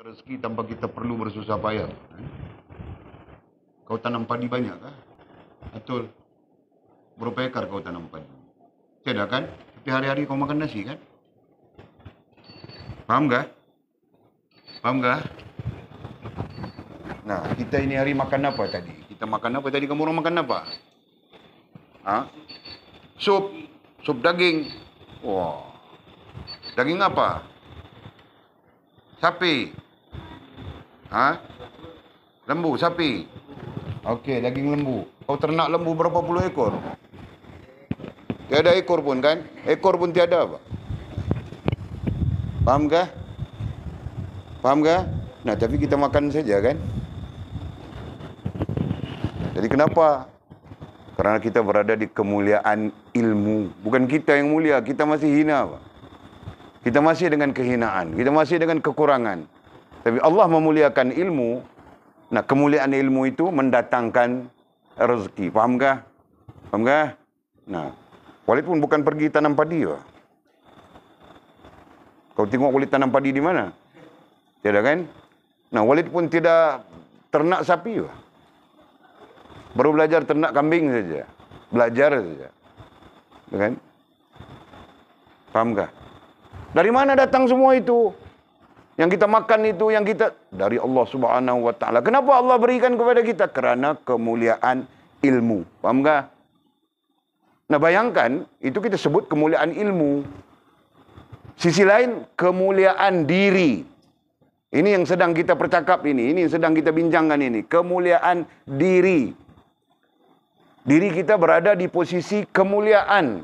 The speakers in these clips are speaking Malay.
rezeki tanpa kita perlu bersusah payah. Kau tanam padi banyak kah? Betul. Berapa ekar kau tanam padi? Tidak kan? Tapi hari-hari kau makan nasi kan? Paham gak? Paham gak? Nah, kita ini hari makan apa tadi? Kita makan apa tadi? Kamu orang makan apa? Hah? Sup. Sup daging. Wah. Daging apa? Sapi. Hah? Lembu, sapi. Okey, daging lembu. Kau ternak lembu berapa puluh ekor? Tiada ekor pun kan? Ekor pun tiada apa? Faham kah? Faham kah? Nah, tapi kita makan saja kan? Jadi kenapa? Karena kita berada di kemuliaan ilmu. Bukan kita yang mulia, kita masih hina apa? Kita masih dengan kehinaan, kita masih dengan kekurangan. Tapi Allah memuliakan ilmu. Nah, kemuliaan ilmu itu mendatangkan rezeki. Faham kah? Faham kah? Nah, Walid pun bukan pergi tanam padi. Wah. Kau tengok Walid tanam padi di mana? Tidak kan? Nah, Walid pun tidak ternak sapi. Wah. Baru belajar ternak kambing saja. Belajar saja. Kan? Faham kah? Dari mana datang semua itu? Yang kita makan itu, yang kita... Dari Allah Subhanahu Wa Taala. Kenapa Allah berikan kepada kita? Karena kemuliaan ilmu. Faham kah? Nah, bayangkan, itu kita sebut kemuliaan ilmu. Sisi lain, kemuliaan diri. Ini yang sedang kita percakap ini yang sedang kita bincangkan ini. Kemuliaan diri. Diri kita berada di posisi kemuliaan.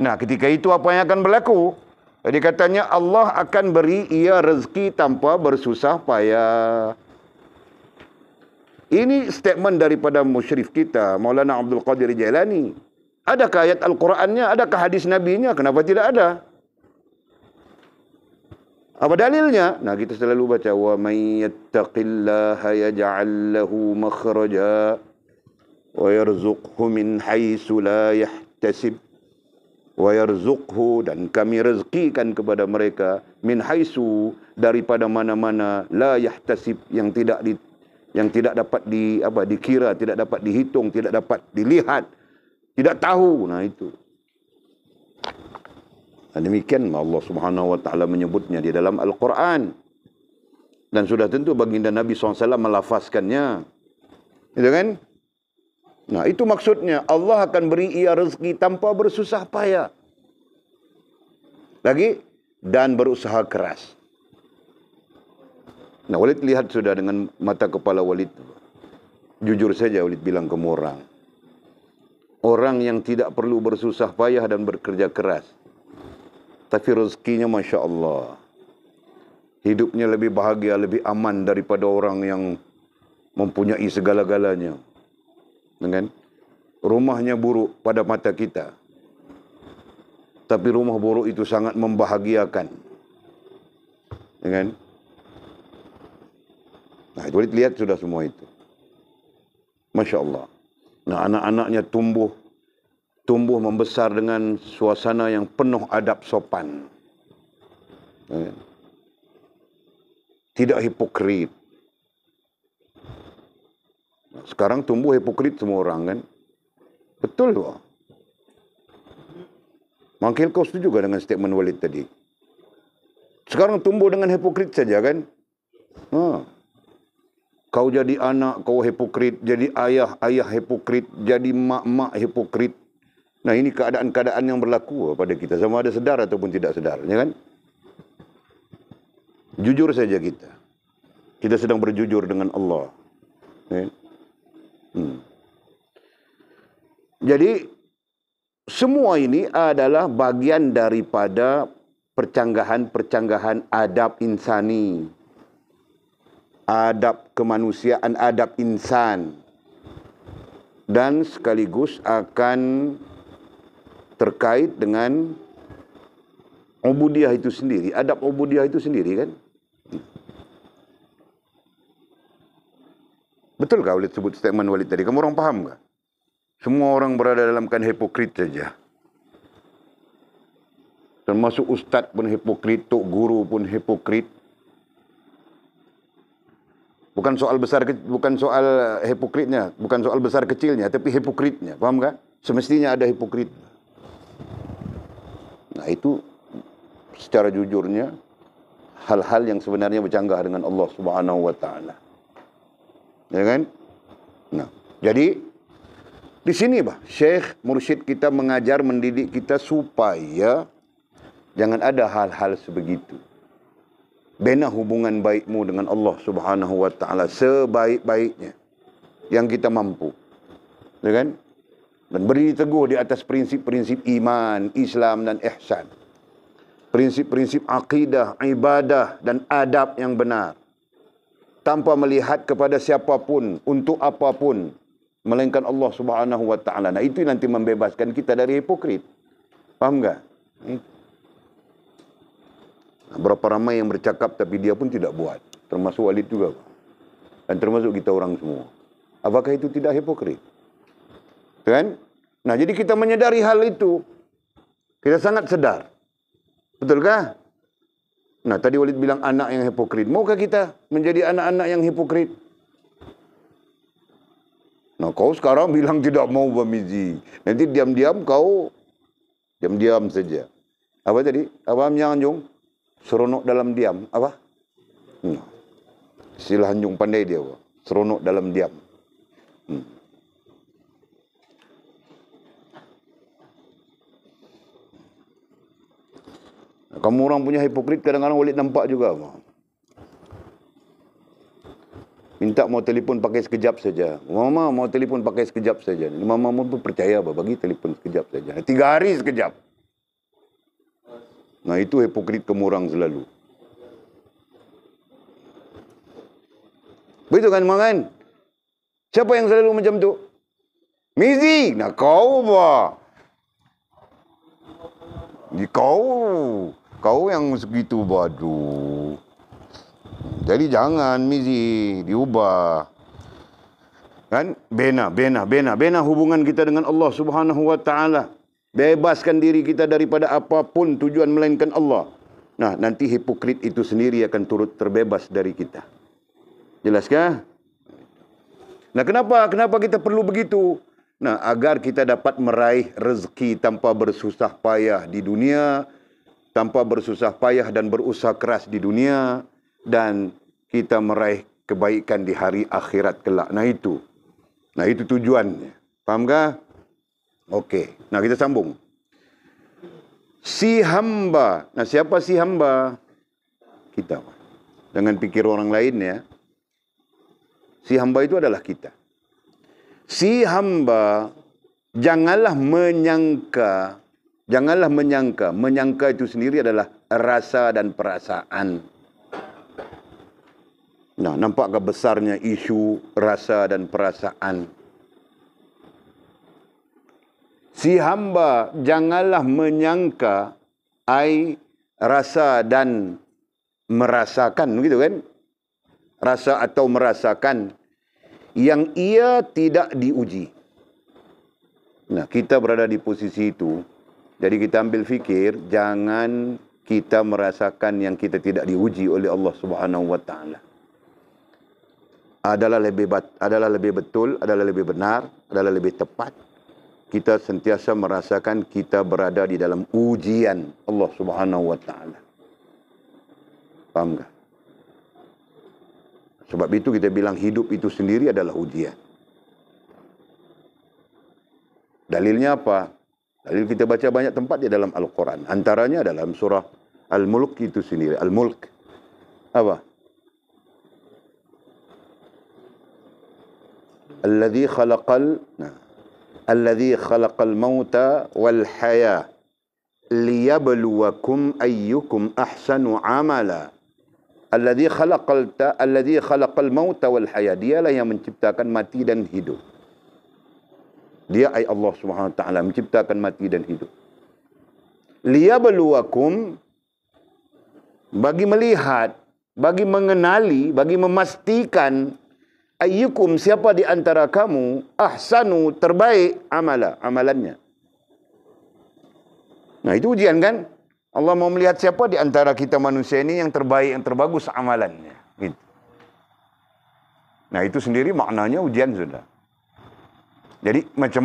Nah, ketika itu apa yang akan berlaku? Jadi katanya Allah akan beri ia rezeki tanpa bersusah payah. Ini statement daripada musyrif kita, Maulana Abdul Qadir Jailani. Adakah ayat Al-Qurannya? Adakah hadis Nabi-nya? Kenapa tidak ada? Apa dalilnya? Nah, kita selalu baca wa may yattaqillaha yaj'al lahu makhraja wa yarzuqhu min haitsu la yahtasib wa yarzuqhu, dan kami rezekikan kepada mereka min haitsu, daripada mana-mana, la yahtasib, yang tidak dapat dikira, tidak dapat dihitung, tidak dapat dilihat, tidak tahu. Nah, itu. Dan demikian Allah Subhanahu Wa Taala menyebutnya di dalam Al-Quran. Dan sudah tentu baginda Nabi SAW melafazkannya. Gitu kan? Nah, itu maksudnya. Allah akan beri ia rezeki tanpa bersusah payah. Lagi, dan berusaha keras. Nah, Walid lihat sudah dengan mata kepala Walid. Jujur saja Walid bilang ke orang. Orang yang tidak perlu bersusah payah dan bekerja keras. Tapi rezekinya Masya Allah. Hidupnya lebih bahagia, lebih aman daripada orang yang mempunyai segala-galanya. Dengan rumahnya buruk pada mata kita. Tapi rumah buruk itu sangat membahagiakan. Dengan nah, itu lihat sudah semua itu. Masya Allah. Nah, anak-anaknya tumbuh membesar dengan suasana yang penuh adab sopan. Tidak hipokrit. Sekarang tumbuh hipokrit semua orang kan. Betul loh. Mungkin kau setuju juga dengan statement Walid tadi. Sekarang tumbuh dengan hipokrit saja kan. Kau jadi anak, kau hipokrit. Jadi ayah, ayah hipokrit. Jadi mak hipokrit. Nah, ini keadaan-keadaan yang berlaku pada kita. Sama ada sedar ataupun tidak sedar. Ya kan? Jujur saja kita. Kita sedang berjujur dengan Allah. Ya? Jadi, semua ini adalah bagian daripada percanggahan-percanggahan adab insani. Adab kemanusiaan, adab insan. Dan sekaligus akan terkait dengan ubudiyah itu sendiri. Adab ubudiyah itu sendiri kan. Betul kah Walid sebut statement Walid tadi? Kamu orang paham kah? Semua orang berada dalam kan hipokrit saja. Termasuk ustaz pun hipokrit, tok guru pun hipokrit. Bukan soal bukan soal hipokritnya, bukan soal besar kecilnya, tapi hipokritnya. Paham kan? Semestinya ada hipokrit. Nah, itu secara jujurnya hal-hal yang sebenarnya bercanggah dengan Allah Subhanahu wa taala. Ya kan? Nah, jadi di sini Syekh Mursyid kita mengajar, mendidik kita supaya jangan ada hal-hal sebegitu. Bina hubungan baikmu dengan Allah Subhanahu wa taala sebaik-baiknya yang kita mampu. Ya kan? Dan berdiri teguh di atas prinsip-prinsip iman, Islam dan ihsan. Prinsip-prinsip akidah, ibadah dan adab yang benar. Tanpa melihat kepada siapapun, untuk apapun, melainkan Allah Subhanahu wa taala. Nah, itu nanti membebaskan kita dari hipokrit. Paham enggak? Berapa ramai yang bercakap tapi dia pun tidak buat. Termasuk Walid juga. Dan termasuk kita orang semua. Apakah itu tidak hipokrit? Kan? Nah, jadi kita menyadari hal itu. Kita sangat sedar. Betulkah? Nah, tadi Walid bilang anak yang hipokrit. Maukah kita menjadi anak-anak yang hipokrit? Nah, kau sekarang bilang tidak mau Bamizi. Nanti diam-diam kau diam-diam saja. Apa tadi? Apa yang Anjung? Seronok dalam diam. Apa? Nah, istilah Anjung pandai dia. Seronok dalam diam. Kamu orang punya hipokrit, kadang-kadang Walid nampak juga. Minta mau telefon pakai sekejap saja. Mama mau telefon pakai sekejap saja. Mama pun percaya bagi telefon sekejap saja. 3 hari sekejap. Nah, itu hipokrit kamu orang selalu. Begitu kan, Mangan? Siapa yang selalu macam tu? Mizi. Nah, kau Kau yang segitu badu. Jadi jangan Mizi, diubah. Kan? Bina hubungan kita dengan Allah Subhanahu wa taala. Bebaskan diri kita daripada apapun tujuan melainkan Allah. Nah, nanti hipokrit itu sendiri akan turut terbebas dari kita. Jelaskah? Nah, kenapa kita perlu begitu? Nah, agar kita dapat meraih rezeki tanpa bersusah payah di dunia, tanpa bersusah payah dan berusaha keras di dunia, dan kita meraih kebaikan di hari akhirat kelak. Nah, itu tujuannya. Faham tak? Okey. Nah, kita sambung. Si hamba. Nah, siapa si hamba? Kita. Jangan pikir orang lain ya. Si hamba itu adalah kita. Si hamba janganlah menyangka. Menyangka itu sendiri adalah rasa dan perasaan. Nah, nampakkah besarnya isu rasa dan perasaan? Si hamba janganlah menyangka rasa dan merasakan, begitu kan? Rasa atau merasakan yang ia tidak diuji. Nah, kita berada di posisi itu. Jadi kita ambil fikir, jangan kita merasakan yang kita tidak diuji oleh Allah Subhanahu wa taala. Adalah lebih betul, adalah lebih benar, adalah lebih tepat. Kita sentiasa merasakan kita berada di dalam ujian Allah Subhanahu wa taala. Faham tak? Sebab itu kita bilang hidup itu sendiri adalah ujian. Dalilnya apa? Dalil kita baca banyak tempat di dalam Al-Quran. Antaranya dalam surah Al-Mulk itu sendiri. Al-Mulk. Apa? Alladhi khalaqal mauta wal haya liyabluwakum ayyukum ahsanu amala. Alladhi khalaqal mauta wal haya. Dialah yang menciptakan mati dan hidup. Dia Allah Subhanahu wa taala menciptakan mati dan hidup. Liyabluwakum, bagi melihat, bagi mengenali, bagi memastikan ayyukum, siapa di antara kamu ahsanu, terbaik amalannya. Nah, itu ujian kan? Allah mau melihat siapa di antara kita manusia ini yang terbaik, yang terbagus amalannya. Gitu. Nah, itu sendiri maknanya ujian sudah. Jadi macam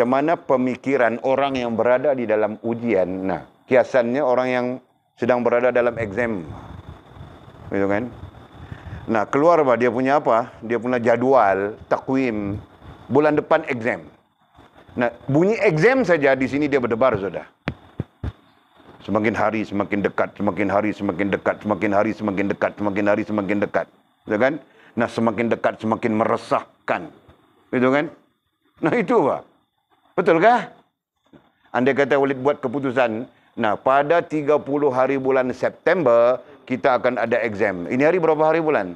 mana pemikiran orang yang berada di dalam ujian. Nah, kiasannya orang yang sedang berada dalam exam. Gitu kan? Nah, keluar dia punya apa? Dia punya jadwal, takwim. Bulan depan exam. Nah, bunyi exam saja di sini dia berdebar sudah. Semakin hari semakin dekat, semakin hari semakin dekat, semakin hari semakin dekat, semakin hari semakin dekat. Gitu kan? Nah, semakin dekat semakin meresahkan. Gitu kan? Nah, itu Pak. Betulkah? Andai kata Walid buat keputusan, nah, pada 30 hari bulan September kita akan ada exam. Ini hari berapa hari bulan?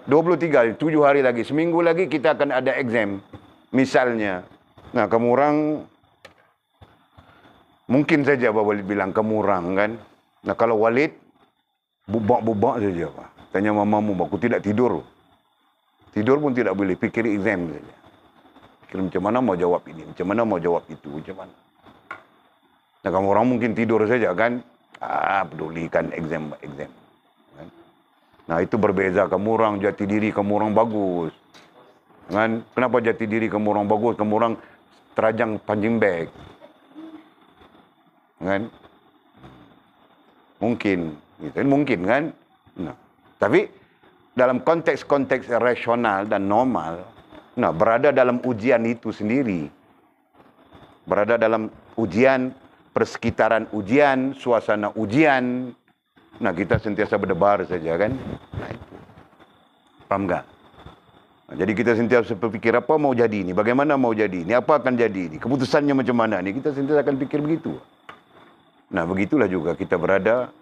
23, 7 hari lagi. Seminggu lagi kita akan ada exam. Misalnya. Nah, kamu orang mungkin saja Pak Walid bilang kamu orang kan. Nah, kalau Walid bubak-bubak saja Pak. Tanya mamamu, aku tidak tidur. Tidur pun tidak boleh, pikir exam saja. Pikir macam mana mau jawab ini, macam mana mau jawab itu, macam mana. Nah, kamu orang mungkin tidur saja kan. Pedulikan exam. Kan? Nah, itu berbeza. Kamu orang jati diri, kamu orang bagus. Kan? Kenapa jati diri kamu orang bagus? Kamu orang terajang punching bag. Kan? Mungkin. Gitu. Mungkin kan? Nah, tapi dalam konteks-konteks rasional dan normal, nah, berada dalam ujian itu sendiri. Berada dalam ujian, persekitaran ujian, suasana ujian. Nah, kita sentiasa berdebar saja kan. Nah, itu. Paham tak? Nah, jadi kita sentiasa berpikir apa mau jadi ini, bagaimana mau jadi ini, apa akan jadi ini, keputusannya macam mana ini. Kita sentiasa akan pikir begitu. Nah, begitulah juga kita berada,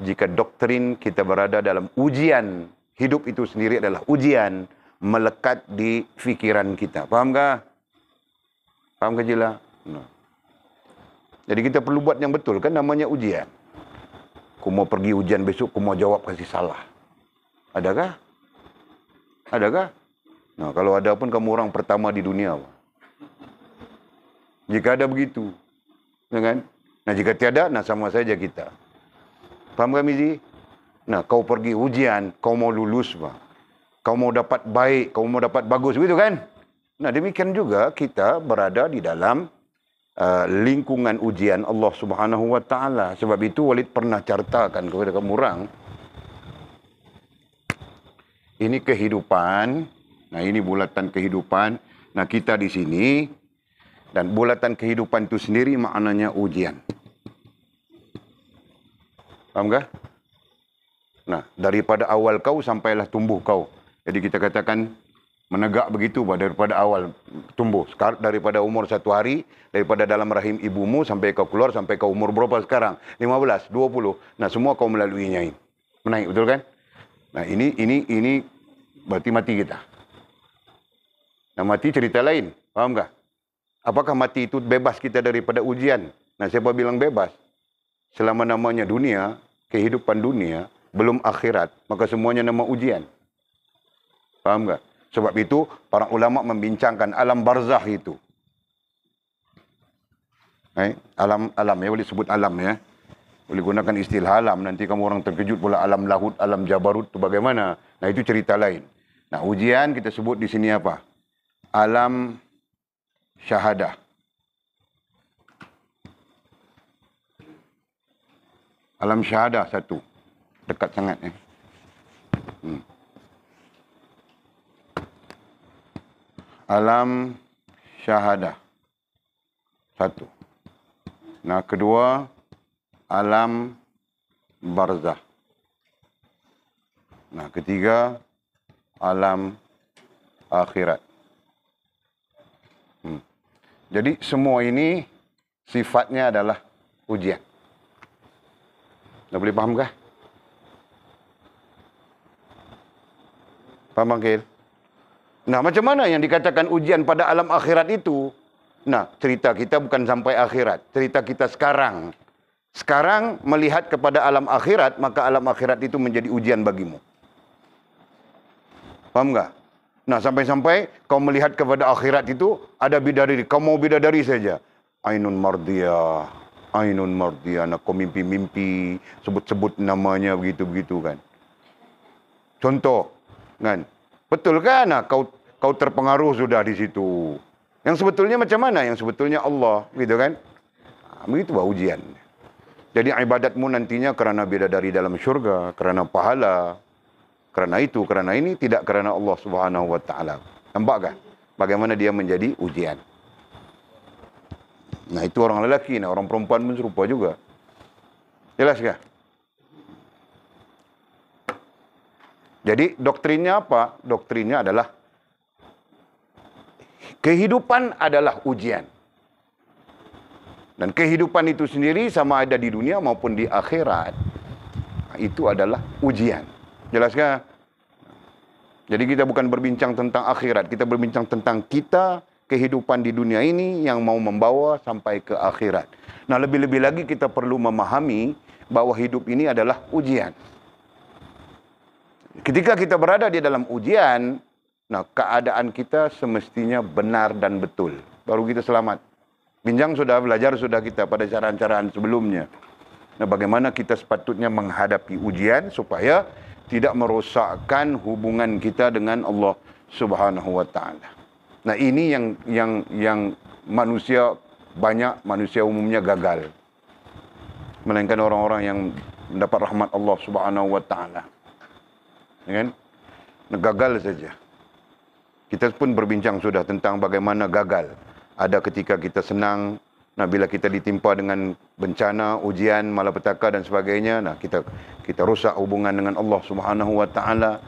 jika doktrin kita berada dalam ujian, hidup itu sendiri adalah ujian, melekat di fikiran kita. Paham tak? Paham ke Jila? Nah. Jadi kita perlu buat yang betul, kan namanya ujian. Aku mau pergi ujian besok, aku mau jawab kasih salah. Adakah? Adakah? Nah, kalau ada pun kamu orang pertama di dunia. Jika ada begitu. Ya kan? Nah, jika tiada, nah sama saja kita. Paham tak, Mizi? Nah, kau pergi ujian, kau mau lulus, Pak. Kau mau dapat baik, kau mau dapat bagus, begitu kan? Nah, demikian juga kita berada di dalam lingkungan ujian Allah Subhanahu wa taala. Sebab itu Walid pernah ceritakan kepada kamu orang, ini kehidupan. Nah, ini bulatan kehidupan. Nah, kita di sini dan bulatan kehidupan itu sendiri maknanya ujian. Paham tak? Nah, daripada awal kau sampailah tumbuh kau. Jadi kita katakan menegak begitu daripada awal tumbuh. Sekarang daripada umur 1 hari, daripada dalam rahim ibumu sampai kau keluar, sampai kau umur berapa sekarang? 15, 20. Nah, semua kau melaluinya ini. Menaik, betul kan? Nah, ini berarti mati kita. Nah, mati cerita lain. Paham tak? Apakah mati itu bebas kita daripada ujian? Nah, siapa bilang bebas? Selama namanya dunia, kehidupan dunia, belum akhirat, maka semuanya nama ujian. Paham tak? Sebab itu, para ulama membincangkan alam barzah itu. Alam, ya boleh sebut alam ya. Boleh gunakan istilah alam, nanti kamu orang terkejut pula alam lahut, alam jabarut itu bagaimana. Nah, itu cerita lain. Nah, ujian kita sebut di sini apa? Alam syahadah. Alam syahadah satu. Dekat sangat ya. Alam syahadah. Satu. Nah, kedua, alam barzah. Nah, ketiga, alam akhirat. Jadi, semua ini sifatnya adalah ujian. Dah boleh faham kah? Faham, Bangkil? Nah, macam mana yang dikatakan ujian pada alam akhirat itu? Nah, cerita kita bukan sampai akhirat. Cerita kita sekarang. Sekarang melihat kepada alam akhirat, maka alam akhirat itu menjadi ujian bagimu. Faham tak? Nah, sampai-sampai kau melihat kepada akhirat itu, ada bidadari. Kau mau bidadari saja. Ainun mardiyah. Ainun mardiyah. Nah, kau mimpi-mimpi. Sebut-sebut namanya begitu-begitu kan. Contoh, kan? Betul kan? Nah, kau terpengaruh sudah di situ. Yang sebetulnya macam mana? Yang sebetulnya Allah, gitu kan? Begitu ujian. Jadi ibadatmu nantinya kerana bidadari dalam syurga, kerana pahala, kerana itu, kerana ini, tidak kerana Allah Subhanahu wa taala. Nampak kan? Bagaimana dia menjadi ujian. Nah, itu orang lelaki, nah orang perempuan pun serupa juga. Jelas kah? Jadi doktrinnya apa? Doktrinnya adalah kehidupan adalah ujian. Dan kehidupan itu sendiri sama ada di dunia maupun di akhirat. Itu adalah ujian. Jelas kah? Jadi kita bukan berbincang tentang akhirat. Kita berbincang tentang kita, kehidupan di dunia ini yang mau membawa sampai ke akhirat. Nah, lebih-lebih lagi kita perlu memahami bahwa hidup ini adalah ujian. Ketika kita berada di dalam ujian, nah keadaan kita semestinya benar dan betul. Baru kita selamat. Bincang sudah, belajar sudah kita pada caraan-caraan sebelumnya. Nah, bagaimana kita sepatutnya menghadapi ujian supaya tidak merosakkan hubungan kita dengan Allah Subhanahu wa taala. Nah, ini yang manusia umumnya gagal. Melainkan orang-orang yang mendapat rahmat Allah Subhanahu wa taala. Ya kan? Nah, gagal saja. Kita pun berbincang sudah tentang bagaimana gagal. Ada ketika kita senang, nah bila kita ditimpa dengan bencana, ujian, malapetaka dan sebagainya, nah kita rusak hubungan dengan Allah Subhanahu wa taala.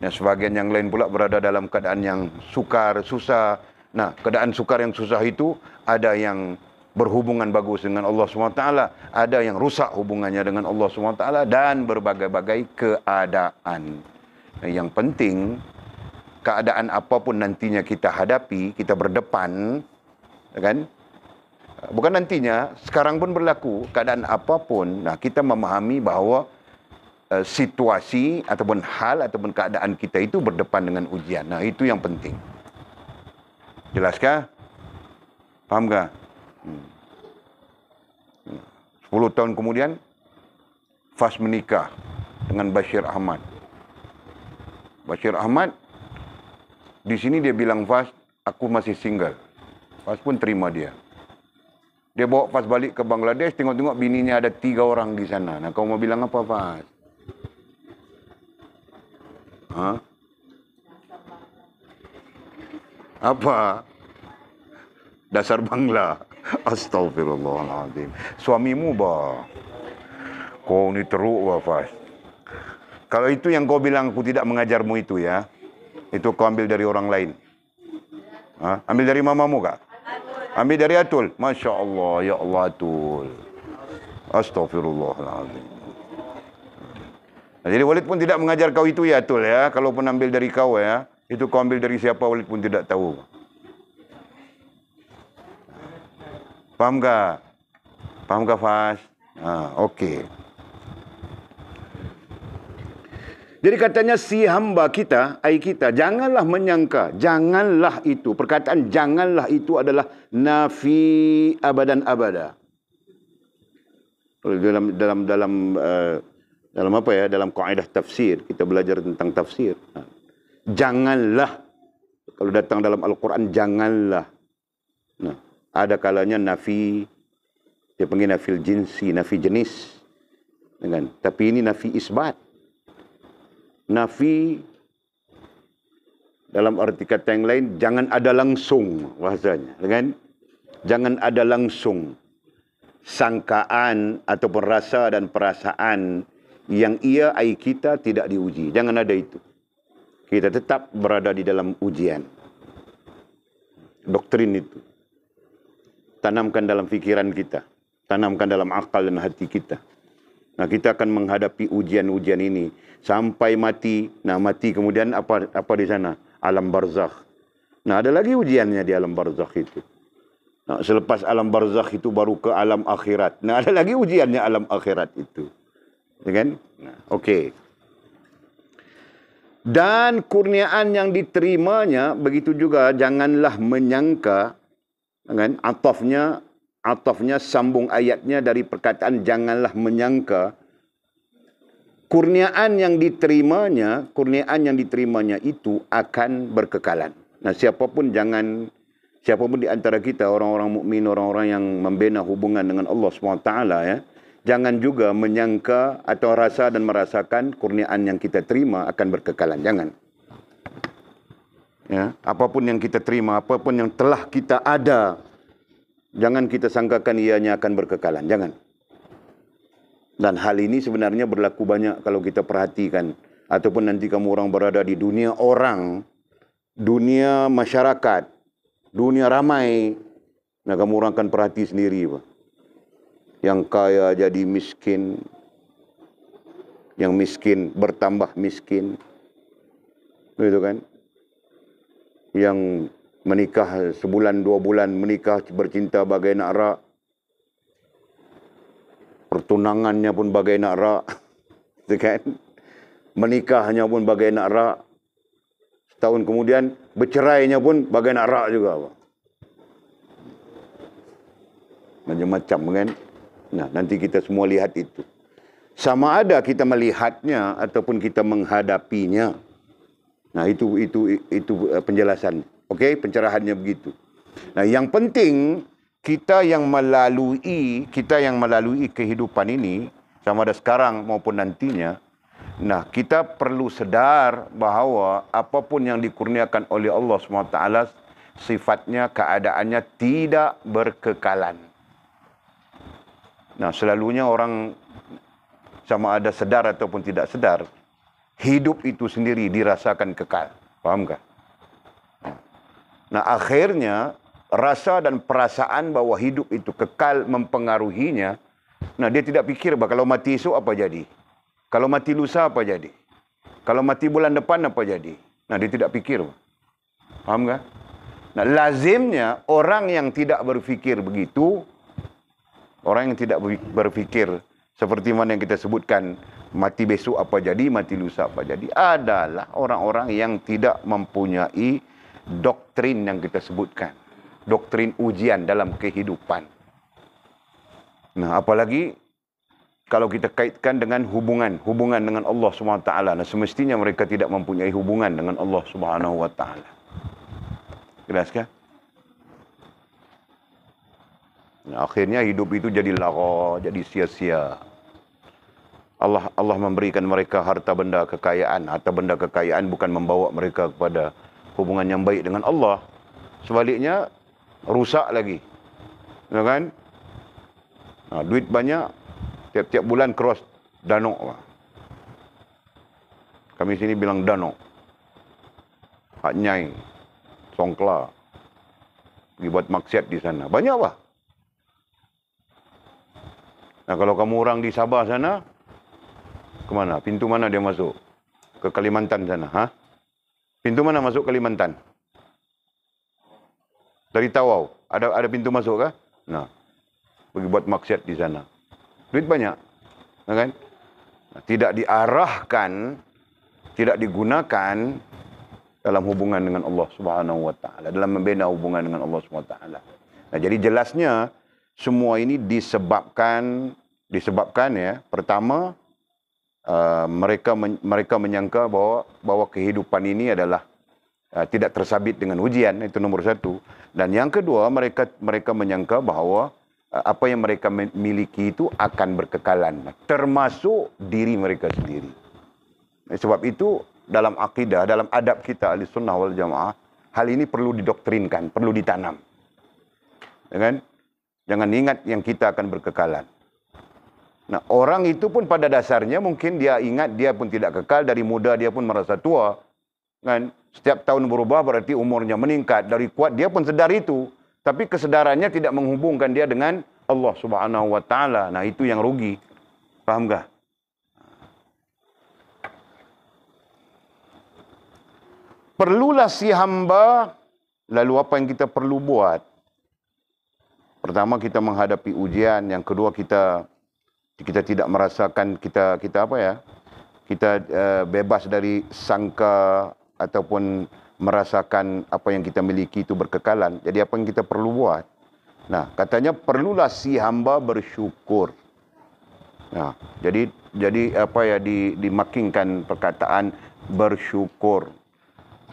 Nah, sebagian yang lain pula berada dalam keadaan yang sukar, susah. Nah, keadaan sukar yang susah itu ada yang berhubungan bagus dengan Allah Subhanahu wa taala, ada yang rusak hubungannya dengan Allah Subhanahu wa taala dan berbagai-bagai keadaan. Nah, yang penting keadaan apapun nantinya kita hadapi, kita berdepan, kan? Bukan nantinya, sekarang pun berlaku keadaan apapun. Nah, kita memahami bahawa situasi ataupun hal ataupun keadaan kita itu berdepan dengan ujian. Nah, itu yang penting. Jelaskah? Fahamkah? 10 tahun kemudian, Fas menikah dengan Bashir Ahmad. Bashir Ahmad, di sini dia bilang Fas, aku masih single. Fas pun terima dia. Dia bawa Fas balik ke Bangladesh, tengok-tengok bininya ada 3 orang di sana. Nah, kau mau bilang apa, Fas? Hah? Apa? Dasar Bangla. Astagfirullahaladzim. Suamimu bah. Kau ni teruk bah, Fas. Kalau itu yang kau bilang aku tidak mengajarmu itu ya, itu kau ambil dari orang lain. Ha? Ambil dari mamamu kak? Ambil dari Atul. Masya Allah, ya Allah Atul. Astagfirullahaladzim. Nah, jadi Walid pun tidak mengajar kau itu ya Atul ya. Kalau pun ambil dari kau ya, itu kau ambil dari siapa Walid pun tidak tahu. Faham tak? Faham tak Fas? Okey. Jadi katanya si hamba kita, ai kita, janganlah menyangka, janganlah itu, perkataan janganlah itu adalah nafi abadan abada. Dalam apa ya? Dalam kaidah tafsir, kita belajar tentang tafsir. Janganlah, kalau datang dalam Al-Quran, janganlah. Nah, ada kalanya nafi, dia panggil nafil jinsi, nafi jenis. Tapi ini nafi isbat. Nafi dalam arti kata yang lain, jangan ada langsung bahasanya. Jangan ada langsung sangkaan ataupun rasa dan perasaan yang ia ai kita tidak diuji. Jangan ada itu. Kita tetap berada di dalam ujian. Doktrin itu. Tanamkan dalam fikiran kita. Tanamkan dalam akal dan hati kita. Nah, kita akan menghadapi ujian-ujian ini sampai mati. Nah, mati kemudian apa di sana? Alam barzakh. Nah, ada lagi ujiannya di alam barzakh itu. Nah, selepas alam barzakh itu baru ke alam akhirat. Nah, ada lagi ujiannya alam akhirat itu. Ya kan? Nah, okey. Dan kurniaan yang diterimanya begitu juga janganlah menyangka, kan? Atafnya sambung ayatnya dari perkataan janganlah menyangka kurniaan yang diterimanya itu akan berkekalan. Nah, siapapun di antara kita, orang-orang mukmin, orang-orang yang membina hubungan dengan Allah SWT, ya, jangan juga menyangka atau rasa dan merasakan kurniaan yang kita terima akan berkekalan. Jangan. Ya, apapun yang kita terima, apapun yang telah kita ada, jangan kita sangkakan ianya akan berkekalan. Jangan. Dan hal ini sebenarnya berlaku banyak kalau kita perhatikan. Ataupun nanti kamu orang berada di dunia orang, dunia masyarakat, dunia ramai. Nah, kamu orang akan perhati sendiri, Pak. Yang kaya jadi miskin. Yang miskin bertambah miskin. Begitu kan? Yang menikah sebulan, 2 bulan, menikah bercinta bagai nak rak. Pertunangannya pun bagai nak rak. Begitu kan? Menikahnya pun bagai nak rak. Setahun kemudian bercerainya pun bagai nak rak juga, Pak. Macam-macam kan? Nah, nanti kita semua lihat itu. Sama ada kita melihatnya ataupun kita menghadapinya. Nah, itu penjelasan. Okey, pencerahannya begitu. Nah, yang penting kita yang melalui kehidupan ini, sama ada sekarang maupun nantinya, nah, kita perlu sedar bahawa apapun yang dikurniakan oleh Allah SWT, sifatnya, keadaannya tidak berkekalan. Nah, selalunya orang sama ada sedar ataupun tidak sedar, hidup itu sendiri dirasakan kekal. Faham tak? Nah, akhirnya rasa dan perasaan bahawa hidup itu kekal mempengaruhinya. Nah, dia tidak fikir bahawa kalau mati esok apa jadi? Kalau mati lusa apa jadi? Kalau mati bulan depan apa jadi? Nah, dia tidak fikir. Faham tak? Nah, lazimnya orang yang tidak berfikir begitu, orang yang tidak berfikir seperti mana yang kita sebutkan, mati besok apa jadi, mati lusa apa jadi, adalah orang-orang yang tidak mempunyai doktrin yang kita sebutkan. Doktrin ujian dalam kehidupan. Nah, apalagi kalau kita kaitkan dengan hubungan dengan Allah SWT. Nah, semestinya mereka tidak mempunyai hubungan dengan Allah SWT. Jelas kan? Nah, akhirnya hidup itu jadi lara, jadi sia-sia. Allah memberikan mereka harta benda kekayaan. Harta benda kekayaan bukan membawa mereka kepada hubungan yang baik dengan Allah. Sebaliknya, rusak lagi. Ya kan? Nah, duit banyak, tiap-tiap bulan cross danok. Kami sini bilang danok. Hak Nyai, Songkla. Pergi buat maksiat di sana. Banyak apa? Nah, kalau kamu orang di Sabah sana, kemana? Pintu mana dia masuk? Ke Kalimantan sana, ha? Pintu mana masuk Kalimantan? Dari Tawau. Ada pintu masuk kah? Nah, pergi buat maksiat di sana. Duit banyak. Ya kan? Nah, tidak diarahkan, tidak digunakan dalam hubungan dengan Allah Subhanahu wa taala, dalam membina hubungan dengan Allah Subhanahu wa taala. Nah, jadi jelasnya semua ini disebabkan ya, pertama mereka menyangka bahwa kehidupan ini adalah tidak tersabit dengan ujian, itu nomor satu. Dan yang kedua, mereka menyangka bahawa apa yang mereka miliki itu akan berkekalan, termasuk diri mereka sendiri. Sebab itu dalam akidah, dalam adab kita Ahli Sunnah wal Jamaah, hal ini perlu didoktrinkan, perlu ditanam. Ya kan? Jangan ingat yang kita akan berkekalan. Nah, orang itu pun pada dasarnya mungkin dia ingat dia pun tidak kekal, dari muda dia pun merasa tua. Kan? Setiap tahun berubah berarti umurnya meningkat. Dari kuat dia pun sedar itu. Tapi kesedarannya tidak menghubungkan dia dengan Allah Subhanahu wa taala. Nah, itu yang rugi. Paham tak? Perlulah si hamba, lalu apa yang kita perlu buat? Pertama, kita menghadapi ujian. Yang kedua, kita tidak merasakan kita apa ya? Kita bebas dari sangka ataupun merasakan apa yang kita miliki itu berkekalan. Jadi apa yang kita perlu buat? Nah, katanya perlulah si hamba bersyukur. Nah, jadi apa ya dimakingkan perkataan bersyukur.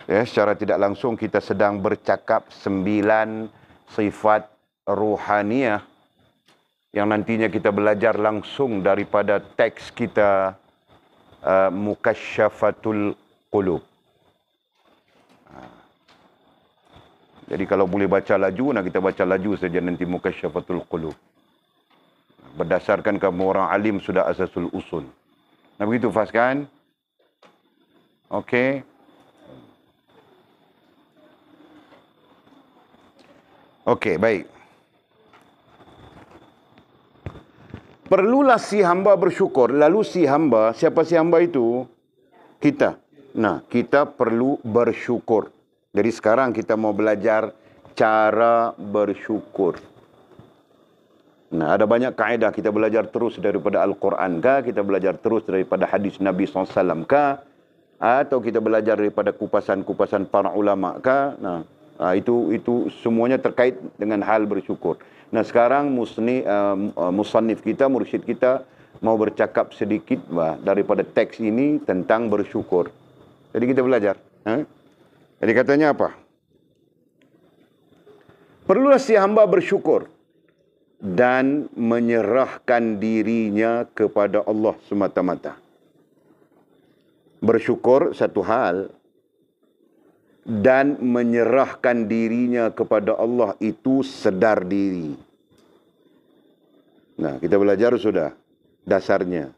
Ya, secara tidak langsung kita sedang bercakap 9 sifat ruhaniyah yang nantinya kita belajar langsung daripada teks kita Mukasyafatul Qulub. Jadi kalau boleh baca laju, nah kita baca laju saja nanti Mukasyafatul Qulub. Berdasarkan kamu orang alim sudah asasul usul. Nah begitu Fas kan? Okey. Okey, baik. Perlulah si hamba bersyukur. Lalu si hamba, siapa si hamba itu? Kita. Nah, kita perlu bersyukur. Jadi sekarang kita mau belajar cara bersyukur. Nah, ada banyak kaedah. Kita belajar terus daripada Al-Quran kah? Kita belajar terus daripada hadis Nabi SAW kah? Atau kita belajar daripada kupasan-kupasan para ulama kah? Nah, itu semuanya terkait dengan hal bersyukur. Nah, sekarang musannif kita, mursyid kita mau bercakap sedikit daripada teks ini tentang bersyukur. Jadi kita belajar. Jadi katanya apa? Perlulah si hamba bersyukur dan menyerahkan dirinya kepada Allah semata-mata. Bersyukur satu hal, dan menyerahkan dirinya kepada Allah itu sedar diri. Nah, kita belajar sudah dasarnya.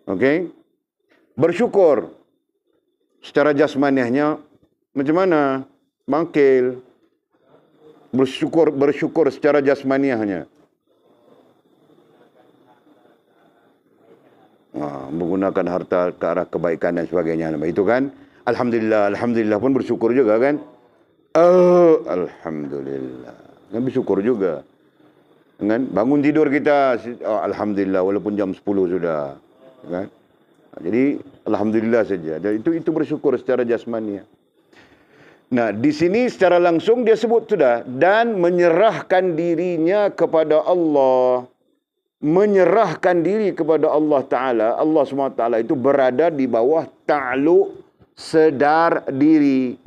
Okey? Bersyukur secara jasmaniahnya macam mana? Bangkil. Bersyukur secara jasmaniahnya. Menggunakan harta ke arah kebaikan dan sebagainya. Itu kan? Alhamdulillah. Alhamdulillah pun bersyukur juga kan? Alhamdulillah. Kan bersyukur juga. Kan? Bangun tidur kita. Alhamdulillah walaupun jam 10 sudah. Kan? Jadi Alhamdulillah saja. Dan itu bersyukur secara jasmaniah. Nah, di sini secara langsung dia sebut sudah. Dan menyerahkan dirinya kepada Allah. Menyerahkan diri kepada Allah Ta'ala. Allah SWT itu berada di bawah ta'luk sedar diri.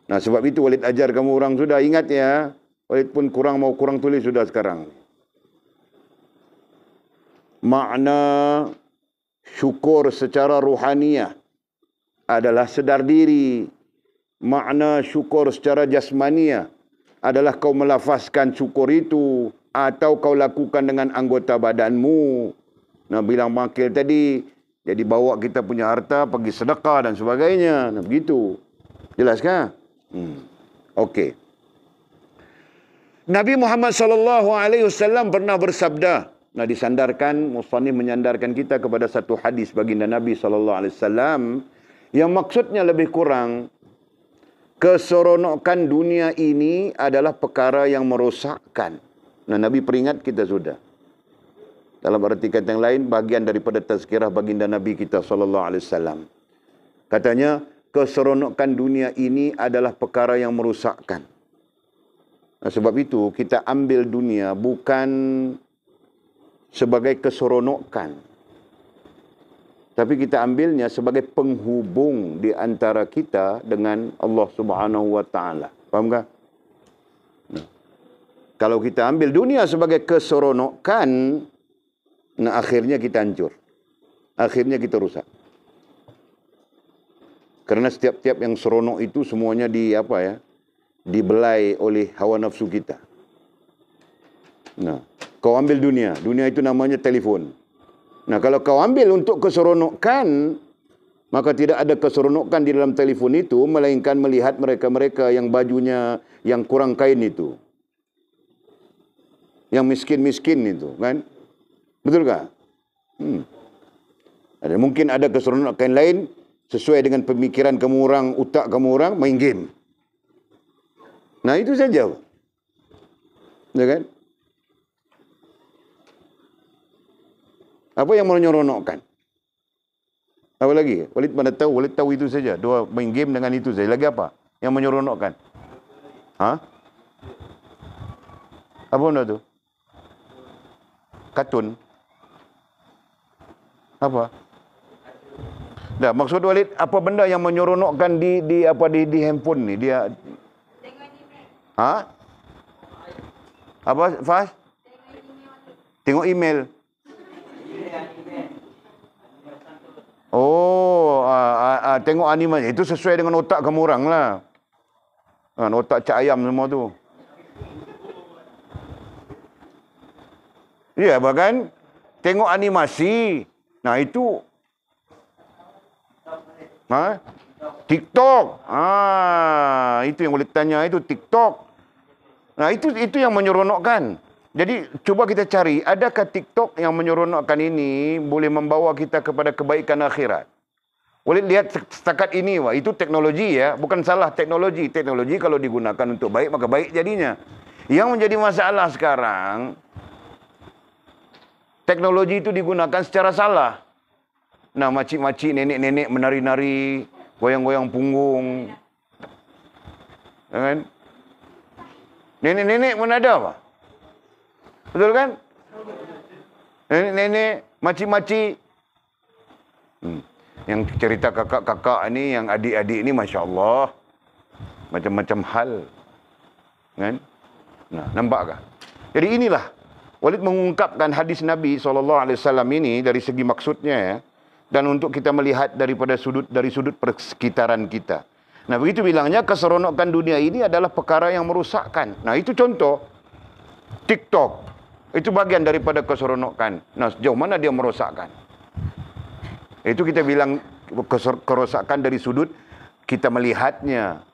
Nah, sebab itu Walid ajar kamu orang sudah. Ingat ya. Walid pun mau kurang tulis sudah sekarang. Makna syukur secara ruhaniyah adalah sedar diri. Makna syukur secara jasmaniah adalah kau melafazkan syukur itu atau kau lakukan dengan anggota badanmu. Nah, bilang makil tadi, jadi bawa kita punya harta pergi sedekah dan sebagainya. Nah, begitu. Jelas kan? Okey. Nabi Muhammad SAW pernah bersabda. Nah, disandarkan, musannif menyandarkan kita kepada satu hadis baginda Nabi SAW yang maksudnya lebih kurang, keseronokan dunia ini adalah perkara yang merosakkan. Nah, Nabi peringat kita sudah. Dalam arti kata yang lain, bagian daripada tazkirah baginda Nabi kita SAW. Katanya, keseronokan dunia ini adalah perkara yang merosakkan. Nah, sebab itu, kita ambil dunia bukan sebagai keseronokan, tapi kita ambilnya sebagai penghubung di antara kita dengan Allah Subhanahu wa Ta'ala. Faham tak? Nah, kalau kita ambil dunia sebagai keseronokan, nah akhirnya kita hancur. Akhirnya kita rusak. Karena setiap-tiap yang seronok itu semuanya dibelai oleh hawa nafsu kita. Nah, kau ambil dunia. Dunia itu namanya telefon. Nah, kalau kau ambil untuk keseronokan, maka tidak ada keseronokan di dalam telefon itu, melainkan melihat mereka-mereka yang bajunya yang kurang kain itu. Yang miskin-miskin itu, kan? Betul tak? Mungkin ada keseronokan lain, sesuai dengan pemikiran kamu orang, utak kamu orang, main game. Nah, itu saja. Ya kan? Apa yang menyeronokkan? Apa lagi? Walid tahu itu saja. Dua main game dengan itu saja. Lagi apa yang menyeronokkan? Apa benda tu? Kartun. Apa? Dah, maksud Walid, apa benda yang menyeronokkan di handphone ni? Dia Apa, Fas? Tengok email. Oh, tengok anime. Itu sesuai dengan otak kamu orang lah. Otak cak ayam semua tu. Ya, bahkan tengok animasi. Nah, itu TikTok. Itu yang boleh tanya, itu TikTok. Nah, itu yang menyeronokkan. Jadi, cuba kita cari, adakah TikTok yang menyeronokkan ini boleh membawa kita kepada kebaikan akhirat? Boleh lihat setakat ini, itu teknologi ya. Bukan salah teknologi. Teknologi kalau digunakan untuk baik, maka baik jadinya. Yang menjadi masalah sekarang, teknologi itu digunakan secara salah. Nah, makcik-makcik, nenek-nenek menari-nari, goyang-goyang punggung. Ya kan? Nenek-nenek pun ada, Pak. Betul kan? Nenek-nenek, makcik-makcik. Yang cerita kakak-kakak ni, yang adik-adik ni, Masya Allah. Macam-macam hal. Kan? Nah, nampak tak? Jadi inilah. Walid mengungkapkan hadis Nabi SAW ini dari segi maksudnya ya. Dan untuk kita melihat dari sudut persekitaran kita. Nah, begitu bilangnya keseronokan dunia ini adalah perkara yang merusakkan. Nah, itu contoh TikTok. Itu bagian daripada keseronokan. Nah, sejauh mana dia merosakkan? Itu kita bilang kerosakan dari sudut kita melihatnya.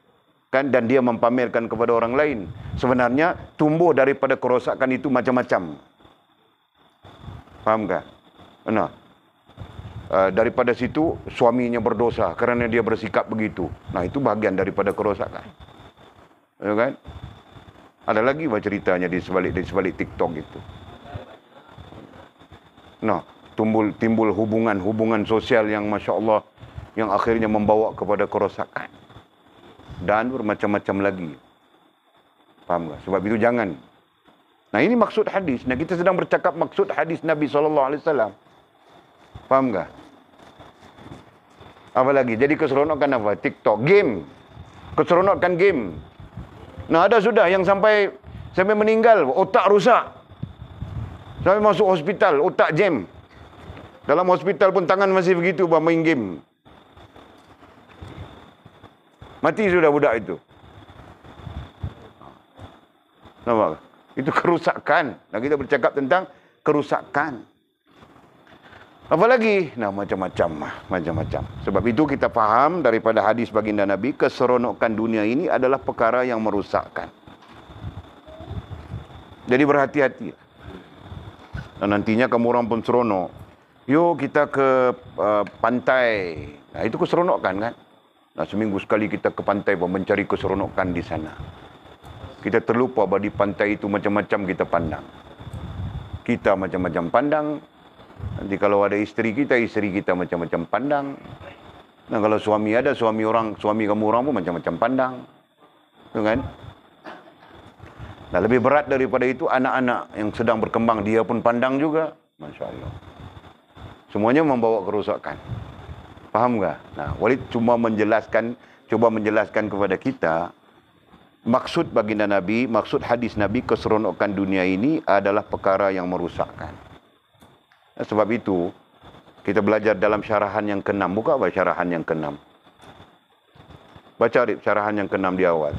Kan, dan dia mempamerkan kepada orang lain. Sebenarnya tumbuh daripada kerosakan itu macam-macam. Faham tak? Nah, daripada situ suaminya berdosa kerana dia bersikap begitu. Nah, itu bahagian daripada kerosakan. Ya kan? Ada lagi ceritanya di sebalik TikTok itu. Nah, timbul hubungan sosial yang Masya Allah, yang akhirnya membawa kepada kerosakan. Dan bermacam-macam lagi. Faham tak? Sebab itu jangan. Nah, ini maksud hadis. Nah, kita sedang bercakap maksud hadis Nabi SAW. Faham tak? Apa lagi? Jadi keseronokan apa? TikTok. Game. Keseronokan game. Nah, ada sudah yang sampai meninggal. Otak rusak. Sampai masuk hospital. Otak jam. Dalam hospital pun tangan masih begitu main game. Mati sudah budak itu. Nampak? Itu kerusakan. Nah, kita bercakap tentang kerusakan. Apa lagi? Nah, macam-macam. Sebab itu kita faham daripada hadis baginda Nabi, keseronokan dunia ini adalah perkara yang merusakkan. Jadi berhati-hati. Dan nantinya kamu orang pun seronok. Yuk kita ke pantai. Nah, itu keseronokan kan? Nah, seminggu sekali kita ke pantai mencari keseronokan di sana. Kita terlupa bahawa di pantai itu macam-macam kita pandang. Kita macam-macam pandang. Nanti kalau ada isteri kita macam-macam pandang. Nah, kalau suami ada, suami kamu orang pun macam-macam pandang. Betul kan? Nah, lebih berat daripada itu, anak-anak yang sedang berkembang, dia pun pandang juga. Masya Allah. Semuanya membawa kerosakan. Faham tak? Nah, Walid cuba menjelaskan kepada kita, maksud baginda Nabi, maksud hadis Nabi, keseronokan dunia ini adalah perkara yang merusakkan. Nah, sebab itu, kita belajar dalam syarahan yang ke-6. Buka apa syarahan yang ke-6? Baca Arif, syarahan yang ke-6 di awal.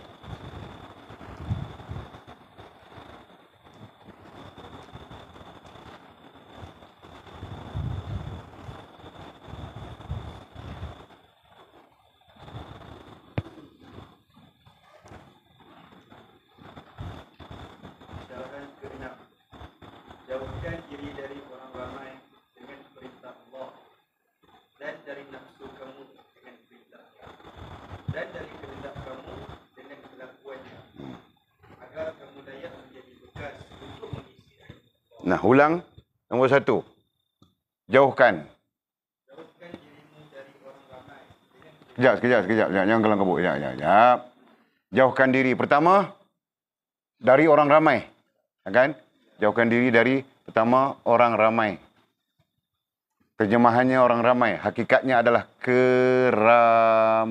Jauhkan diri dari orang ramai dengan perintah Allah, dan dari nafsu kamu dengan perintahnya, dan dari kehendak kamu dengan kelakuannya, agar kamu layak menjadi bekas untuk mengisi air. Nah, ulang. Nombor 1. Jauhkan. Jauhkan dirimu dari orang ramai dengan Sekejap. Jangan kelang kabut. Sekejap. Jauhkan diri. Pertama, dari orang ramai. Kan? Jauhkan diri dari Pertama, orang ramai. Terjemahannya orang ramai. Hakikatnya adalah keramaian.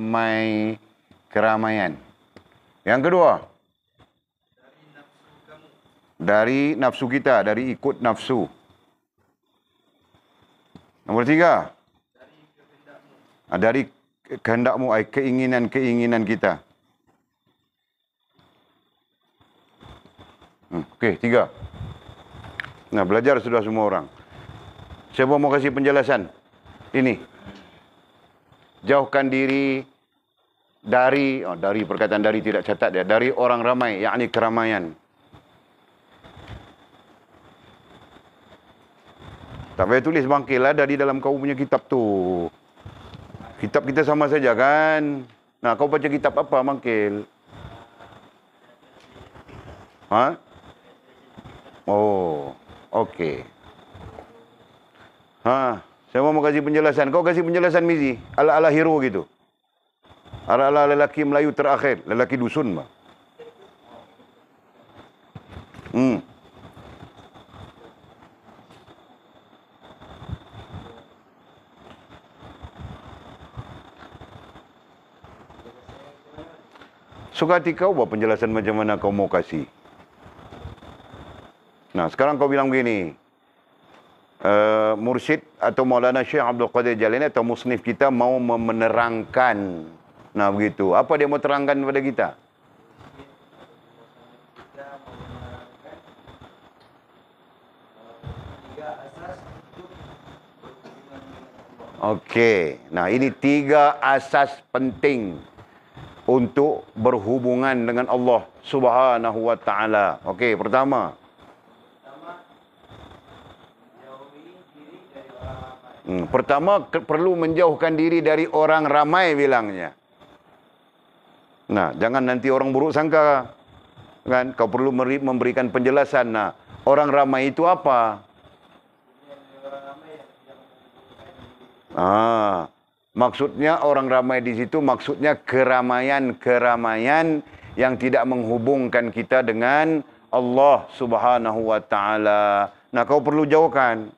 Yang kedua, dari nafsu kita, dari ikut nafsu. Nombor tiga, dari kehendakmu, keinginan-keinginan kita. Okey, tiga. Nah, belajar sudah semua orang. Siapa mau kasih penjelasan? Ini. Jauhkan diri dari perkataan dari tidak catat dia, dari orang ramai, yakni keramaian. Tak payah tulis bangkil, ada di dalam kau punya kitab tu. Kitab kita sama saja kan? Nah, kau baca kitab apa bangkil? Ha? Oh, okey. Ha, siapa mau kasih penjelasan? Kau kasih penjelasan Mizi, ala-ala hero gitu. Ala-ala lelaki Melayu terakhir, lelaki dusun mah. Suka hati kau buat penjelasan macam mana kau mau kasih. Nah, sekarang kau bilang begini. Mursyid atau Maulana Syekh Abdul Qadir Jalani atau musnif kita mau menerangkan. Nah, begitu. Apa dia mau terangkan kepada kita? Okey. Nah, ini 3 asas penting untuk berhubungan dengan Allah Subhanahu wa taala. Okey, pertama. Pertama, perlu menjauhkan diri dari orang ramai bilangnya. Nah, jangan nanti orang buruk sangka. Kan? Kau perlu memberikan penjelasan. Nah, orang ramai itu apa? Maksudnya orang ramai di situ maksudnya keramaian yang tidak menghubungkan kita dengan Allah Subhanahu wa taala. Nah, kau perlu jauhkan.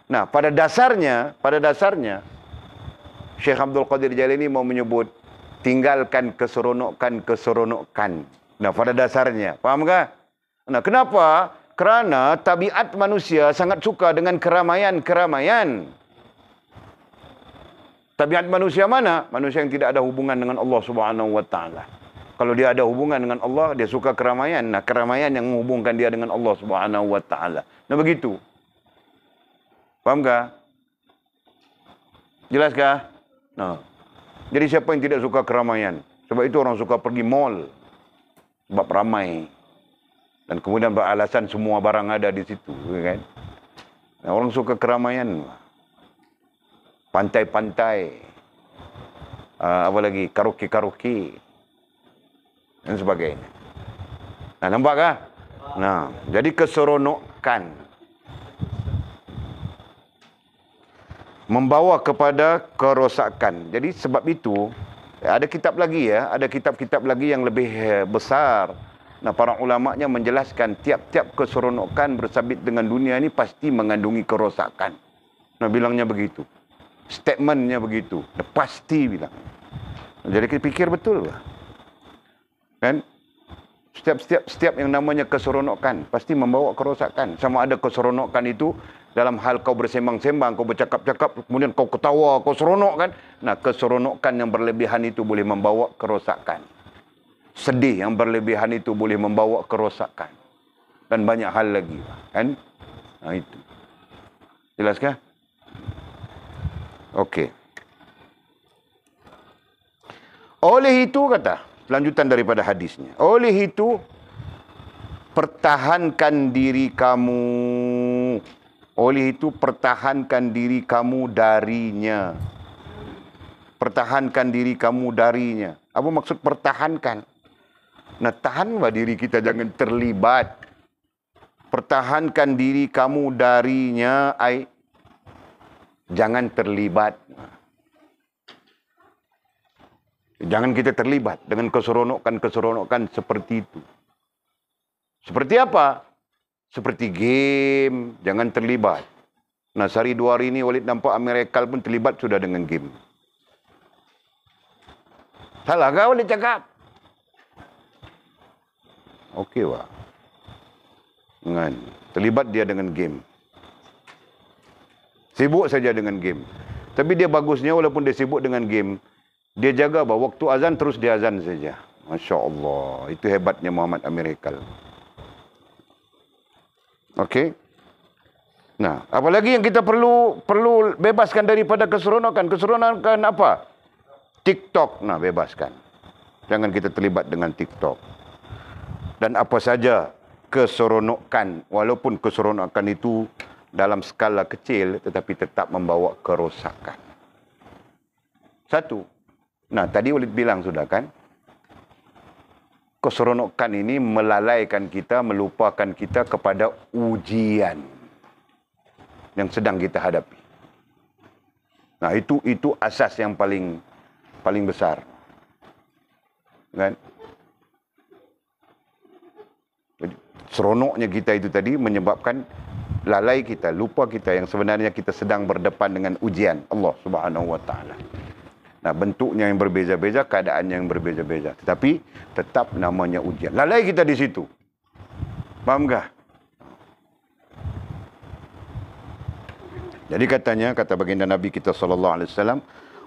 Nah, pada dasarnya Syekh Abdul Qadir Jalani mau menyebut tinggalkan keseronokan. Nah, pada dasarnya, faham tak? Nah, kenapa? Kerana tabiat manusia sangat suka dengan keramaian. Tabiat manusia mana? Manusia yang tidak ada hubungan dengan Allah Subhanahu wa taala. Kalau dia ada hubungan dengan Allah, dia suka keramaian. Nah, keramaian yang menghubungkan dia dengan Allah Subhanahu wa taala. Nah, begitu. Faham tak? Jelas kah? Nah. Jadi siapa yang tidak suka keramaian? Sebab itu orang suka pergi mall. Sebab ramai. Dan kemudian beralasan semua barang ada di situ, kan? Nah, orang suka keramaian. Pantai-pantai. Apa lagi? Karaoke. Dan sebagainya. Nah, nampak kah? Nah, jadi keseronokan. Membawa kepada kerosakan. Jadi sebab itu ada kitab lagi ya, ada kitab-kitab lagi yang lebih besar. Nah, para ulamanya menjelaskan tiap-tiap keseronokan bersabit dengan dunia ini pasti mengandungi kerosakan. Nah, bilangnya begitu. Statementnya begitu. Pasti bilang. Jadi kita pikir betul lah. Kan? Setiap yang namanya keseronokan pasti membawa kerosakan. Sama ada keseronokan itu dalam hal kau bersembang-sembang, kau bercakap-cakap, kemudian kau ketawa, kau seronok kan? Nah, keseronokan yang berlebihan itu boleh membawa kerosakan. Sedih yang berlebihan itu boleh membawa kerosakan. Dan banyak hal lagi, kan? Nah, itu. Jelaskah? Okey. Oleh itu kata, lanjutan daripada hadisnya. Oleh itu, pertahankan diri kamu. Oleh itu, pertahankan diri kamu darinya. Pertahankan diri kamu darinya. Apa maksud pertahankan? Nah, tahanlah diri kita, jangan terlibat. Pertahankan diri kamu darinya, jangan terlibat. Jangan kita terlibat dengan keseronokan seperti itu. Seperti apa? seperti game, jangan terlibat. Nah, sehari 2 hari ini Walid nampak Amerika pun terlibat sudah dengan game. Salah kah Walid cakap? Okey, Wak. Kan? Terlibat dia dengan game. Sibuk saja dengan game. Tapi dia bagusnya walaupun dia sibuk dengan game, dia jaga bahawa waktu azan terus dia azan saja. Masya Allah. Itu hebatnya Muhammad Amerikal. Okey. Nah, apalagi yang kita perlu bebaskan daripada keseronokan. Keseronokan apa? TikTok. Nah, bebaskan. Jangan kita terlibat dengan TikTok. Dan apa saja keseronokan, walaupun keseronokan itu dalam skala kecil, tetapi tetap membawa kerosakan. Satu. Nah, tadi Walid bilang sudah kan? Keseronokan ini melalaikan kita, melupakan kita kepada ujian yang sedang kita hadapi. Nah, itu asas yang paling besar. Kan? Jadi, seronoknya kita itu tadi menyebabkan lalai kita, lupa kita yang sebenarnya kita sedang berdepan dengan ujian Allah Subhanahu wa taala. Nah, bentuknya yang berbeza-beza, keadaannya yang berbeza-beza. Tetapi tetap namanya ujian. Lalai kita di situ. Faham tak? Jadi katanya, kata baginda Nabi kita SAW,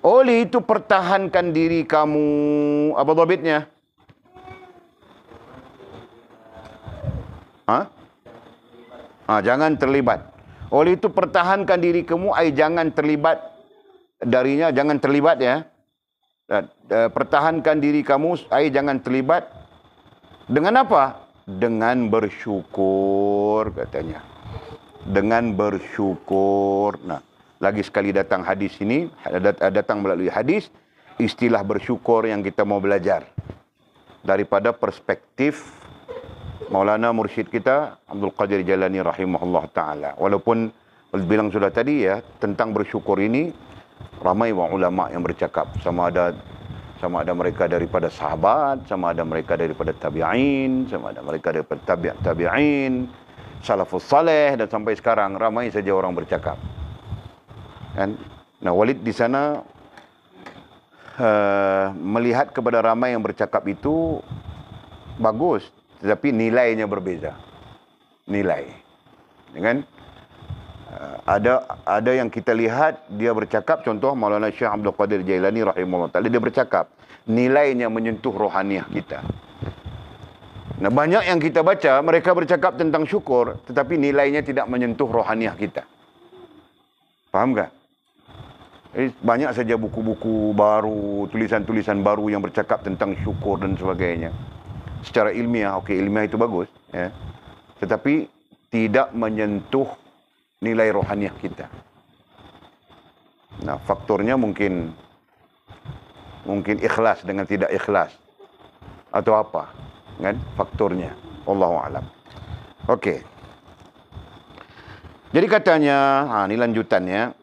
oleh itu pertahankan diri kamu. Apa dhabitnya? Jangan terlibat. Oleh itu pertahankan diri kamu, jangan terlibat darinya, jangan terlibat ya. Pertahankan diri kamu, jangan terlibat. Dengan apa? Dengan bersyukur, katanya. Dengan bersyukur. Nah, lagi sekali datang hadis ini, datang melalui hadis, istilah bersyukur yang kita mau belajar. Daripada perspektif Maulana Mursyid kita, Abdul Qadir Jailani rahimahullah ta'ala. Walaupun bilang sudah tadi ya, tentang bersyukur ini, ramai ulama yang bercakap. Sama ada mereka daripada sahabat, sama ada mereka daripada tabi'in, sama ada mereka daripada tabi'in, salafus saleh, dan sampai sekarang ramai saja orang bercakap. Kan? Nah, Walid di sana melihat kepada ramai yang bercakap itu bagus, tetapi nilainya berbeza. Nilai. Kan? Ada yang kita lihat dia bercakap, contoh Maulana Syekh Abdul Qadir Jailani rahimahullah ta'ala, dia bercakap nilainya menyentuh rohaniah kita. Nah, banyak yang kita baca mereka bercakap tentang syukur, tetapi nilainya tidak menyentuh rohaniah kita. Faham tak? Banyak saja buku-buku baru, tulisan-tulisan baru yang bercakap tentang syukur dan sebagainya. Secara ilmiah, okey, ilmiah itu bagus ya. Tetapi tidak menyentuh nilai rohaniah kita. Nah, faktornya mungkin ikhlas dengan tidak ikhlas. Atau apa? Kan? Faktornya. Wallahu a'lam. Okey. Jadi katanya, ini lanjutannya.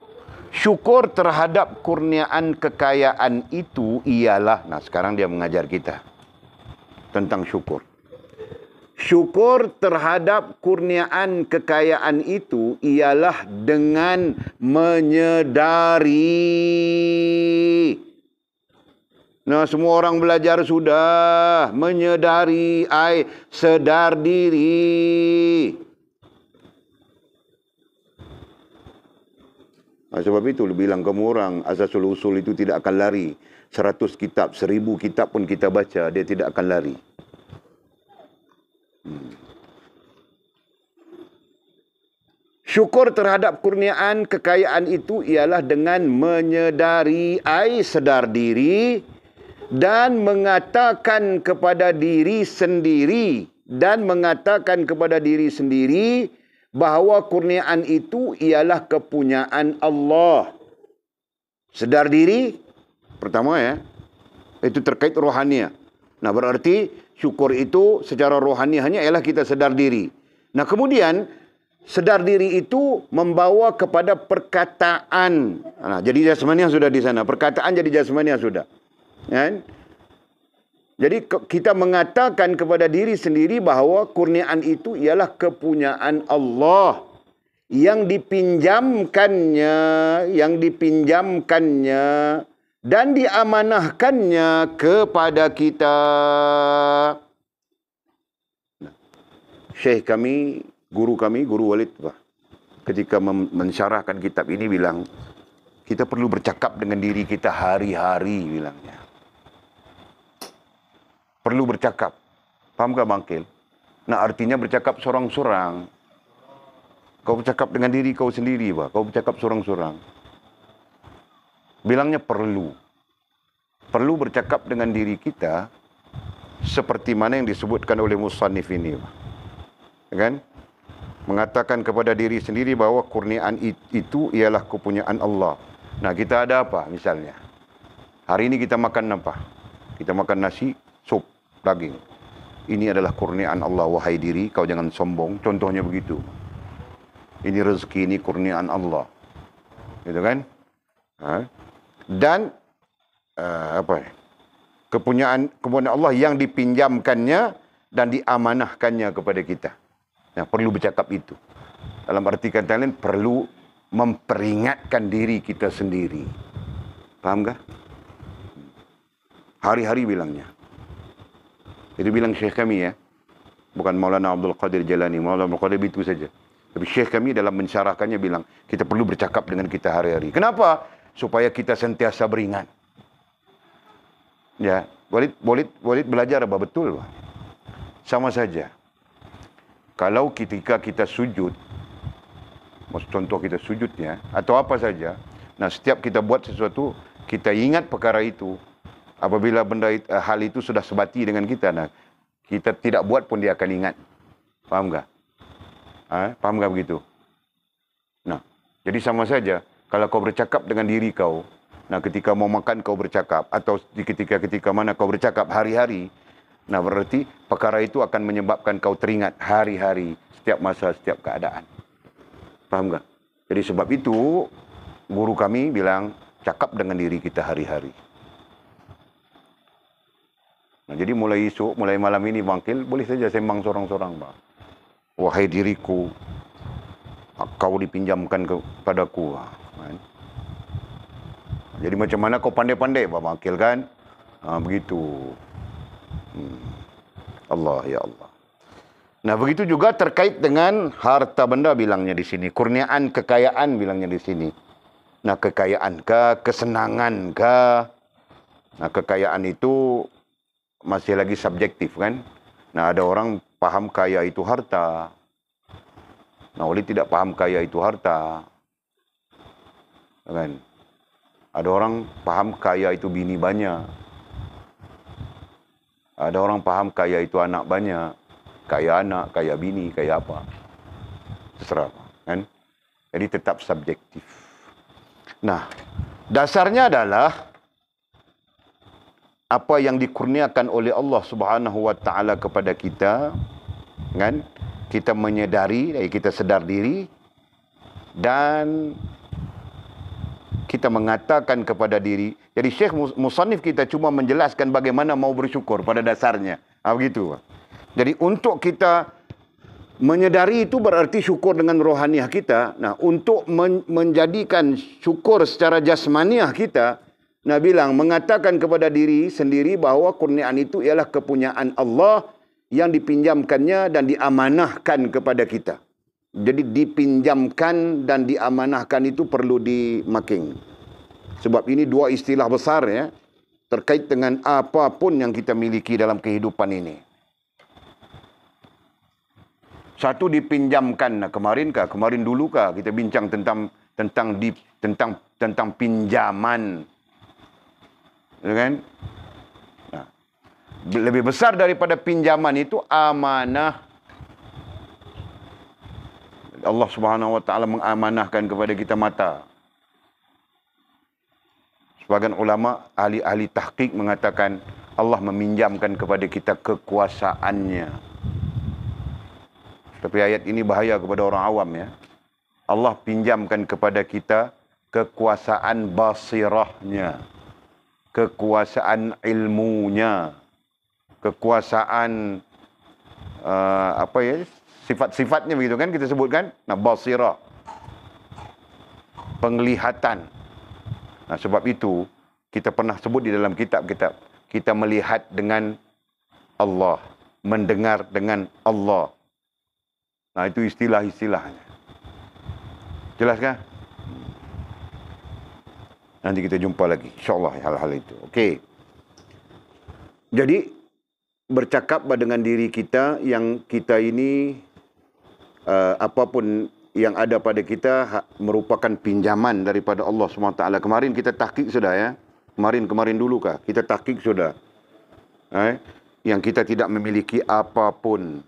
Syukur terhadap kurniaan kekayaan itu ialah, nah sekarang dia mengajar kita tentang syukur. Syukur terhadap kurniaan kekayaan itu ialah dengan menyedari. Nah, semua orang belajar sudah. Menyedari, sedar diri. Sebab itu bilang kamu orang, asasul usul itu tidak akan lari. 100 kitab, 1000 kitab pun kita baca, dia tidak akan lari. Syukur terhadap kurniaan kekayaan itu ialah dengan menyedari, sedar diri, dan mengatakan kepada diri sendiri, bahawa kurniaan itu ialah kepunyaan Allah. Sedar diri, pertama ya, itu terkait rohaniah. Nah, berarti syukur itu secara rohaniahnya ialah kita sedar diri. Nah, kemudian sedar diri itu membawa kepada perkataan. Nah, jadi jasmaniah sudah di sana. Perkataan jadi jasmaniah sudah. Kan? Jadi kita mengatakan kepada diri sendiri bahawa kurniaan itu ialah kepunyaan Allah yang dipinjamkannya dan diamanahkannya kepada kita. Syekh kami, guru Walid, ketika mensyarahkan kitab ini bilang, kita perlu bercakap dengan diri kita hari-hari, bilangnya. Perlu bercakap. Faham tak Bangkil? Nah, artinya bercakap sorang-sorang. Kau bercakap dengan diri kau sendiri, kau bercakap sorang-sorang. Bilangnya perlu. Perlu bercakap dengan diri kita seperti mana yang disebutkan oleh musannif ini. Kan? Mengatakan kepada diri sendiri bahawa kurniaan itu ialah kepunyaan Allah. Nah, kita ada apa misalnya? Hari ini kita makan apa? Kita makan nasi, sup, daging. Ini adalah kurniaan Allah. Wahai diri, kau jangan sombong. Contohnya begitu. Ini rezeki, ini kurniaan Allah. Gitu kan? Dan kepunyaan Allah yang dipinjamkannya dan diamanahkannya kepada kita. Nah, perlu bercakap itu. Dalam arti kata lain, perlu memperingatkan diri kita sendiri. Faham tak? Hari-hari bilangnya. Itu bilang Syekh kami ya. Bukan Maulana Abdul Qadir Jalani. Maulana Abdul Qadir itu saja. Tapi Syekh kami dalam mensyarahkannya bilang, kita perlu bercakap dengan kita hari-hari. Kenapa? Supaya kita sentiasa beringat. Ya, Walid belajar apa? Betul. Sama saja. Kalau ketika kita sujud, contoh kita sujudnya, atau apa saja, nah setiap kita buat sesuatu, kita ingat perkara itu. Apabila hal itu sudah sebati dengan kita, nah kita tidak buat pun dia akan ingat. Faham tak? Faham tak begitu? Nah, jadi sama saja, kalau kau bercakap dengan diri kau, nah ketika mau makan kau bercakap, atau ketika mana kau bercakap hari-hari, nah berarti perkara itu akan menyebabkan kau teringat hari-hari, setiap masa, setiap keadaan. Faham tak? Jadi sebab itu, guru kami bilang, cakap dengan diri kita hari-hari. Nah, jadi mulai esok, mulai malam ini Bangkil, boleh saja sembang sorang-sorang, Bang. Wahai diriku, kau dipinjamkan kepadaku. Kan? Jadi macam mana kau pandai-pandai, Bangkil kan? Begitu. Allah, ya Allah. Nah, begitu juga terkait dengan harta benda bilangnya di sini. Kurniaan kekayaan bilangnya di sini. Nah, kekayaan kah, kesenangan kah? Nah, kekayaan itu masih lagi subjektif kan. Nah, ada orang paham kaya itu harta. Nah, Walid tidak paham kaya itu harta. Kan? Ada orang paham kaya itu bini banyak. Ada orang paham kaya itu anak banyak. Kaya anak, kaya bini, kaya apa. Terserah. Kan? Jadi tetap subjektif. Nah, dasarnya adalah apa yang dikurniakan oleh Allah Subhanahu wa taala kepada kita, kan? Kita menyedari, kita sedar diri dan kita mengatakan kepada diri. Jadi Syekh Musannif kita cuma menjelaskan bagaimana mau bersyukur pada dasarnya. Begitu. Jadi untuk kita menyedari itu berarti syukur dengan rohaniah kita. Nah, untuk menjadikan syukur secara jasmaniah kita, nah bilang, mengatakan kepada diri sendiri bahawa kurniaan itu ialah kepunyaan Allah yang dipinjamkannya dan diamanahkan kepada kita. Jadi dipinjamkan dan diamanahkan itu perlu dimaking. Sebab ini dua istilah besar ya, terkait dengan apapun yang kita miliki dalam kehidupan ini. Satu dipinjamkan. Nah, kemarin dulu kita bincang tentang pinjaman. Kan? Nah, lebih besar daripada pinjaman itu amanah. Allah Subhanahu wa taala mengamanahkan kepada kita mata. Sebagian ulama ahli tahqiq mengatakan Allah meminjamkan kepada kita kekuasaannya. Tapi ayat ini bahaya kepada orang awam ya. Allah pinjamkan kepada kita kekuasaan basirahnya, kekuasaan ilmunya. kekuasaan, apa ya, sifat-sifatnya begitu kan kita sebutkan. Nah, basirah, penglihatan. Nah, sebab itu kita pernah sebut di dalam kitab-kitab, kita melihat dengan Allah, mendengar dengan Allah. Nah, itu istilah-istilahnya. Jelas kan? Nanti kita jumpa lagi, insyaAllah, hal-hal itu. Okey. Jadi, bercakap dengan diri kita yang kita ini, apapun yang ada pada kita merupakan pinjaman daripada Allah SWT. Kemarin kita tahqiq sudah ya. Kemarin dulu kah? Kita tahqiq sudah. Yang kita tidak memiliki apapun.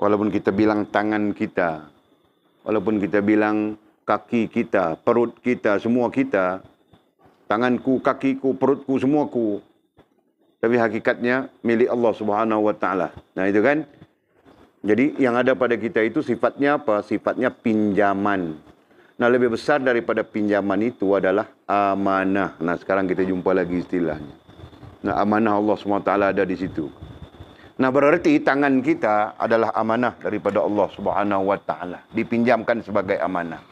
Walaupun kita bilang tangan kita. Walaupun kita bilang kaki kita, perut kita, semua kita. Tanganku, kakiku, perutku, semuaku. Tapi hakikatnya milik Allah Subhanahu Wa Taala. Nah, itu kan. Jadi yang ada pada kita itu sifatnya apa? Sifatnya pinjaman. Nah, lebih besar daripada pinjaman itu adalah amanah. Nah, sekarang kita jumpa lagi istilahnya. Nah, amanah Allah SWT ada di situ. Nah, berarti tangan kita adalah amanah daripada Allah Subhanahu Wa Taala. Dipinjamkan sebagai amanah.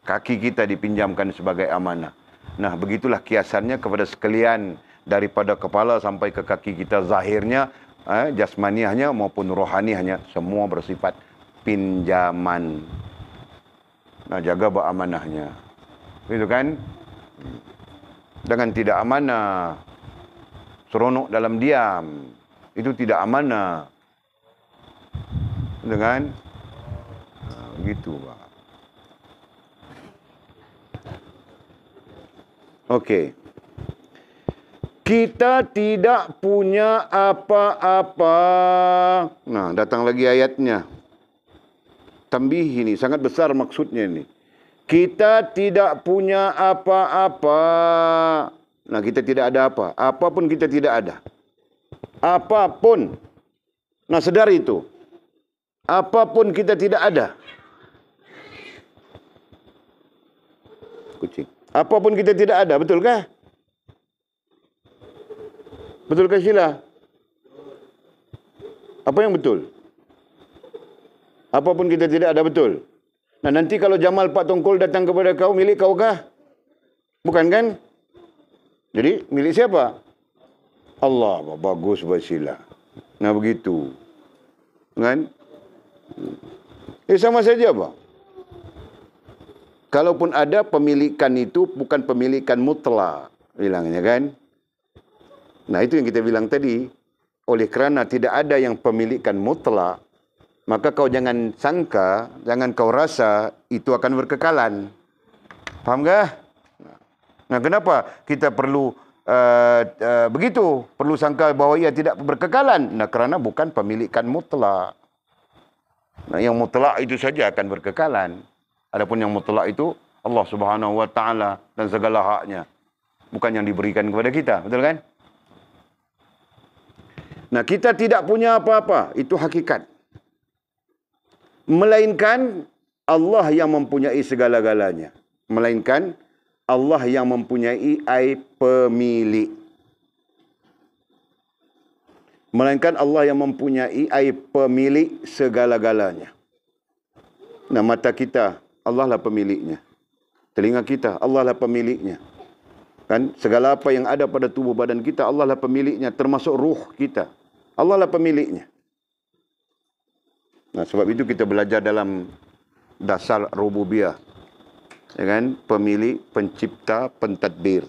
Kaki kita dipinjamkan sebagai amanah. Nah, begitulah kiasannya kepada sekalian daripada kepala sampai ke kaki kita, zahirnya, jasmaniahnya maupun rohaniahnya, semua bersifat pinjaman. Nah, jaga amanahnya. Gitu kan? Dengan tidak amanah, seronok dalam diam, itu tidak amanah. Gitu kan? Nah, gitu, Pak. Okey. Kita tidak punya apa-apa. Nah, datang lagi ayatnya. Tambih ini, sangat besar maksudnya ini. Kita tidak punya apa-apa. Nah, kita tidak ada apa. Apapun kita tidak ada. Apapun. Nah, sedar itu. Apapun kita tidak ada. Kucing. Apapun kita tidak ada, betulkah? Betulkah Syila? Apa yang betul? Apapun kita tidak ada, betul. Nah, nanti kalau Jamal Pak Tongkol datang kepada kau, milik kau kah? Bukan kan? Jadi, milik siapa? Allah. Bagus, Syila. Nah, begitu. Kan? Sama saja, Pak. Kalaupun ada pemilikan itu bukan pemilikan mutlak, bilangnya kan. Nah, itu yang kita bilang tadi. Oleh kerana tidak ada yang pemilikan mutlak, maka kau jangan sangka, jangan kau rasa itu akan berkekalan. Faham tak? Nah, kenapa kita perlu begitu? Perlu sangka bahawa ia tidak berkekalan. Nah, kerana bukan pemilikan mutlak. Nah, yang mutlak itu saja akan berkekalan. Adapun yang mutlak itu Allah Subhanahu Wa Taala dan segala haknya, bukan yang diberikan kepada kita, betul kan? Nah, kita tidak punya apa-apa, itu hakikat. Melainkan Allah yang mempunyai segala-galanya. Melainkan Allah yang mempunyai pemilik. Melainkan Allah yang mempunyai pemilik segala-galanya. Nah, mata kita, Allah lah pemiliknya. Telinga kita, Allah lah pemiliknya. Kan? Segala apa yang ada pada tubuh badan kita, Allah lah pemiliknya. Termasuk ruh kita. Allah lah pemiliknya. Nah, sebab itu kita belajar dalam dasar rububiyah. Ya kan? Pemilik, pencipta, pentadbir.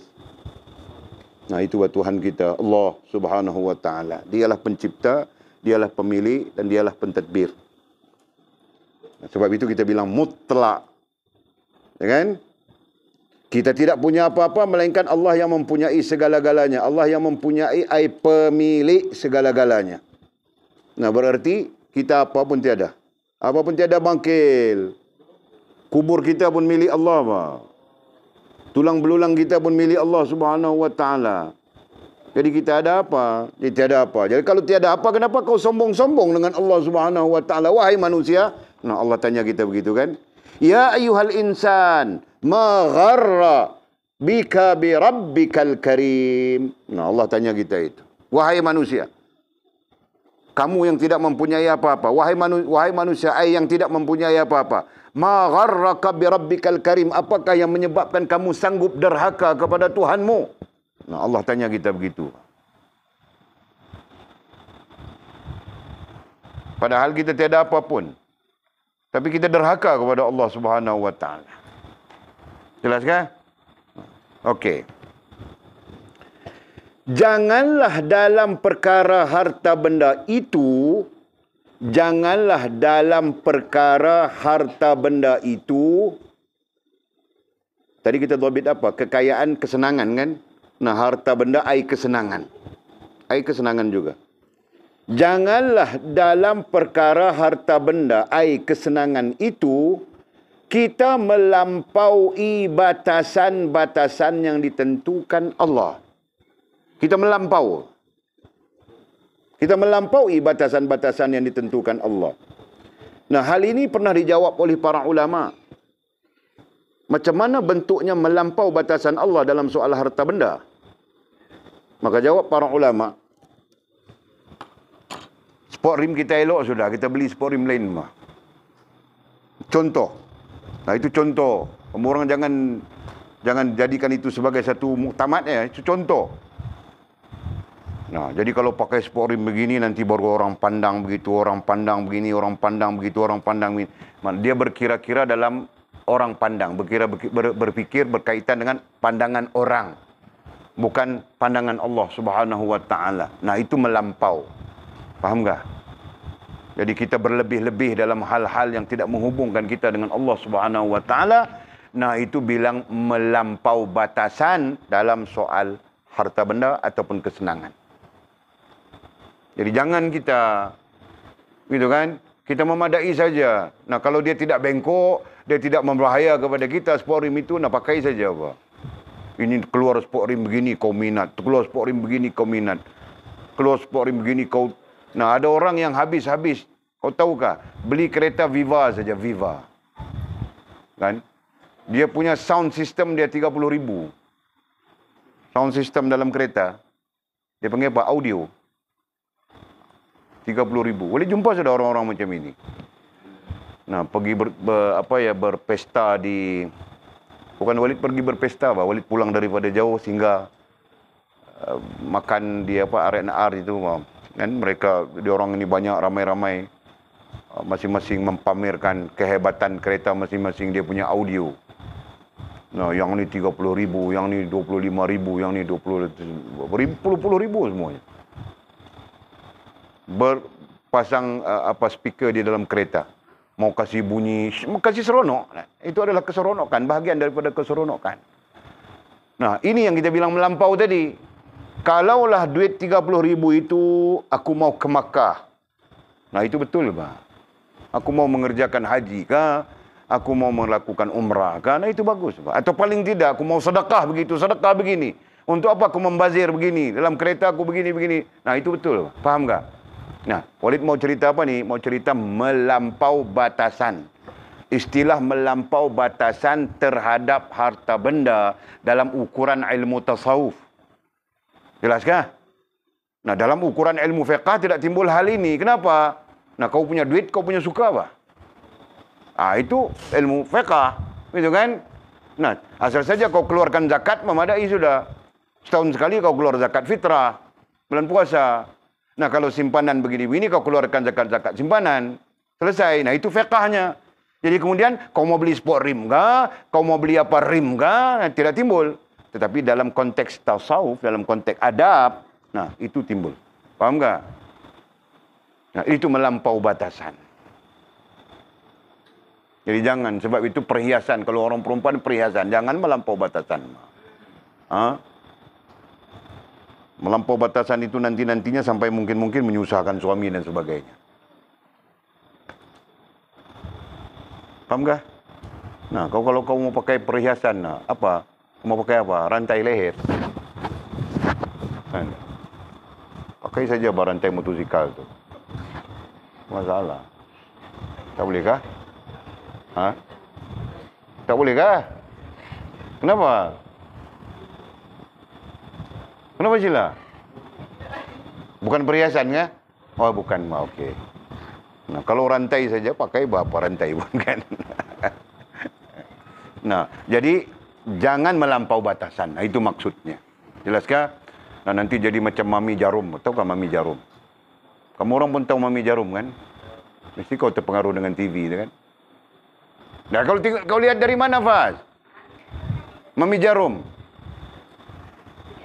Nah, itu Tuhan kita, Allah Subhanahu Wa Taala. Dialah pencipta, dialah pemilik, dan dialah pentadbir. Nah, sebab itu kita bilang mutlak. Ya kan? Kita tidak punya apa-apa melainkan Allah yang mempunyai segala-galanya. Allah yang mempunyai pemilik segala-galanya. Nah, berarti kita apa pun tiada. Apa pun tiada bangkil. Kubur kita pun milik Allah, Pak. Tulang belulang kita pun milik Allah Subhanahu Wa Taala. Jadi kita ada apa? Jadi tiada apa. Jadi kalau tiada apa, kenapa kau sombong-sombong dengan Allah Subhanahu Wa Taala? Wahai manusia. Nah, Allah tanya kita begitu kan? Ya ayyuhal insan, ma gharra bika bi rabbikal karim. Nah, Allah tanya kita itu. wahai manusia. Kamu yang tidak mempunyai apa-apa. Wahai manusia, yang tidak mempunyai apa-apa. Ma gharraka bi rabbikal karim. Apakah yang menyebabkan kamu sanggup derhaka kepada Tuhanmu? Nah, Allah tanya kita begitu. Padahal kita tiada apapun. Tapi kita derhaka kepada Allah Subhanahu wa taala. Jelas kan? Okey. Janganlah dalam perkara harta benda itu, janganlah dalam perkara harta benda itu. Tadi kita dhabit apa? Kekayaan, kesenangan kan? Nah, harta benda ai kesenangan. Ai kesenangan juga. Janganlah dalam perkara harta benda ai kesenangan itu kita melampaui batasan-batasan yang ditentukan Allah. Kita melampaui batasan-batasan yang ditentukan Allah. Nah, hal ini pernah dijawab oleh para ulama. Macam mana bentuknya melampau batasan Allah dalam soal harta benda? Maka jawab para ulama, sport rim kita elok sudah, kita beli sport rim lain mah. Contoh. Nah, itu contoh. Orang jangan jadikan itu sebagai satu muktamad ya, itu contoh. Nah, jadi kalau pakai sport rim begini nanti baru orang pandang begitu, orang pandang begini, orang pandang begitu, orang pandang begini. Dia berkira-kira dalam orang pandang, berpikir berkaitan dengan pandangan orang, bukan pandangan Allah Subhanahu wa taala. Nah, itu melampau. Faham tak? Jadi kita berlebih-lebih dalam hal-hal yang tidak menghubungkan kita dengan Allah Subhanahu wa taala. Nah, itu bilang melampau batasan dalam soal harta benda ataupun kesenangan. Jadi jangan kita, gitu kan, kita memadai saja. Nah, kalau dia tidak bengkok, dia tidak membahaya kepada kita, sport rim itu, nah pakai saja apa. Ini keluar sport rim begini, kau minat. Keluar sport rim begini, kau minat. Keluar sport rim begini, kau... Nah, ada orang yang habis-habis. Kau tahukah? Beli kereta Viva saja, Viva. Kan? Dia punya sound system dia 30,000. Sound system dalam kereta. Dia panggil apa? Audio. 30,000. Boleh jumpa sudah orang-orang macam ini. Nah, pergi berpesta di... Bukan Walid pergi berpesta, bah. Walid pulang daripada jauh sehingga makan di R&R itu. Kan mereka, diorang ini banyak ramai-ramai. Masing-masing mempamerkan kehebatan kereta masing-masing, dia punya audio. Nah, yang ni 30,000, yang ni 25,000, yang ni 20,000 semuanya. Berpasang speaker di dalam kereta. Mau kasih bunyi, kasih seronok. Itu adalah keseronokan, bahagian daripada keseronokan. Nah, ini yang kita bilang melampau tadi. Kalaulah duit 30,000 itu aku mau ke Makkah. Nah, itu betul, Pak. Aku mau mengerjakan haji kah? Aku mau melakukan umrah kah? Nah, itu bagus, Pak. Atau paling tidak aku mau sedekah begitu, sedekah begini. Untuk apa aku membazir begini? Dalam kereta aku begini-begini. Nah, itu betul. Faham tak? Nah, Walid mau cerita apa ni? Mau cerita melampau batasan. Istilah melampau batasan terhadap harta benda dalam ukuran ilmu tasawuf. Jelaskah? Nah, dalam ukuran ilmu fiqah tidak timbul hal ini. Kenapa? Nah, kau punya duit, kau punya suka apa? Itu ilmu fiqah. Gitu kan? Nah, asal saja kau keluarkan zakat, memadai sudah. Setahun sekali kau keluar zakat fitrah. Bulan puasa. Nah, kalau simpanan begini-begini, kau keluarkan zakat-zakat simpanan. Selesai. Nah, itu fiqahnya. Jadi kemudian, kau mau beli sport rim kah? Kau mau beli apa rim kah? Nah, tidak timbul. Tetapi dalam konteks tasawuf, dalam konteks adab, nah, itu timbul. Faham tak? Nah, itu melampau batasan. Jadi jangan, sebab itu perhiasan. Kalau orang perempuan perhiasan, jangan melampau batasan. Melampau batasan itu nanti-nantinya sampai mungkin-mungkin menyusahkan suami dan sebagainya. Faham tak? Nah, kalau kau mau pakai perhiasan, apa? Mau pakai apa? Rantai leher. Pakai saja rantai motosikal tu. Masalah. Tak boleh kah? Tak boleh kah? Kenapa? Kenapa sila? Bukan perhiasan kan? Oh, bukan. Okey. Nah, kalau rantai saja pakai berapa rantai pun kan? Nah, jadi jangan melampau batasan. Nah, itu maksudnya. Jelaskah? Nah, nanti jadi macam Mami Jarum. Tahu tak Mami Jarum? Kamu orang pun tahu Mami Jarum kan? Mesti kau terpengaruh dengan TV tu kan? Nah, kau lihat dari mana, Faz? Mami Jarum.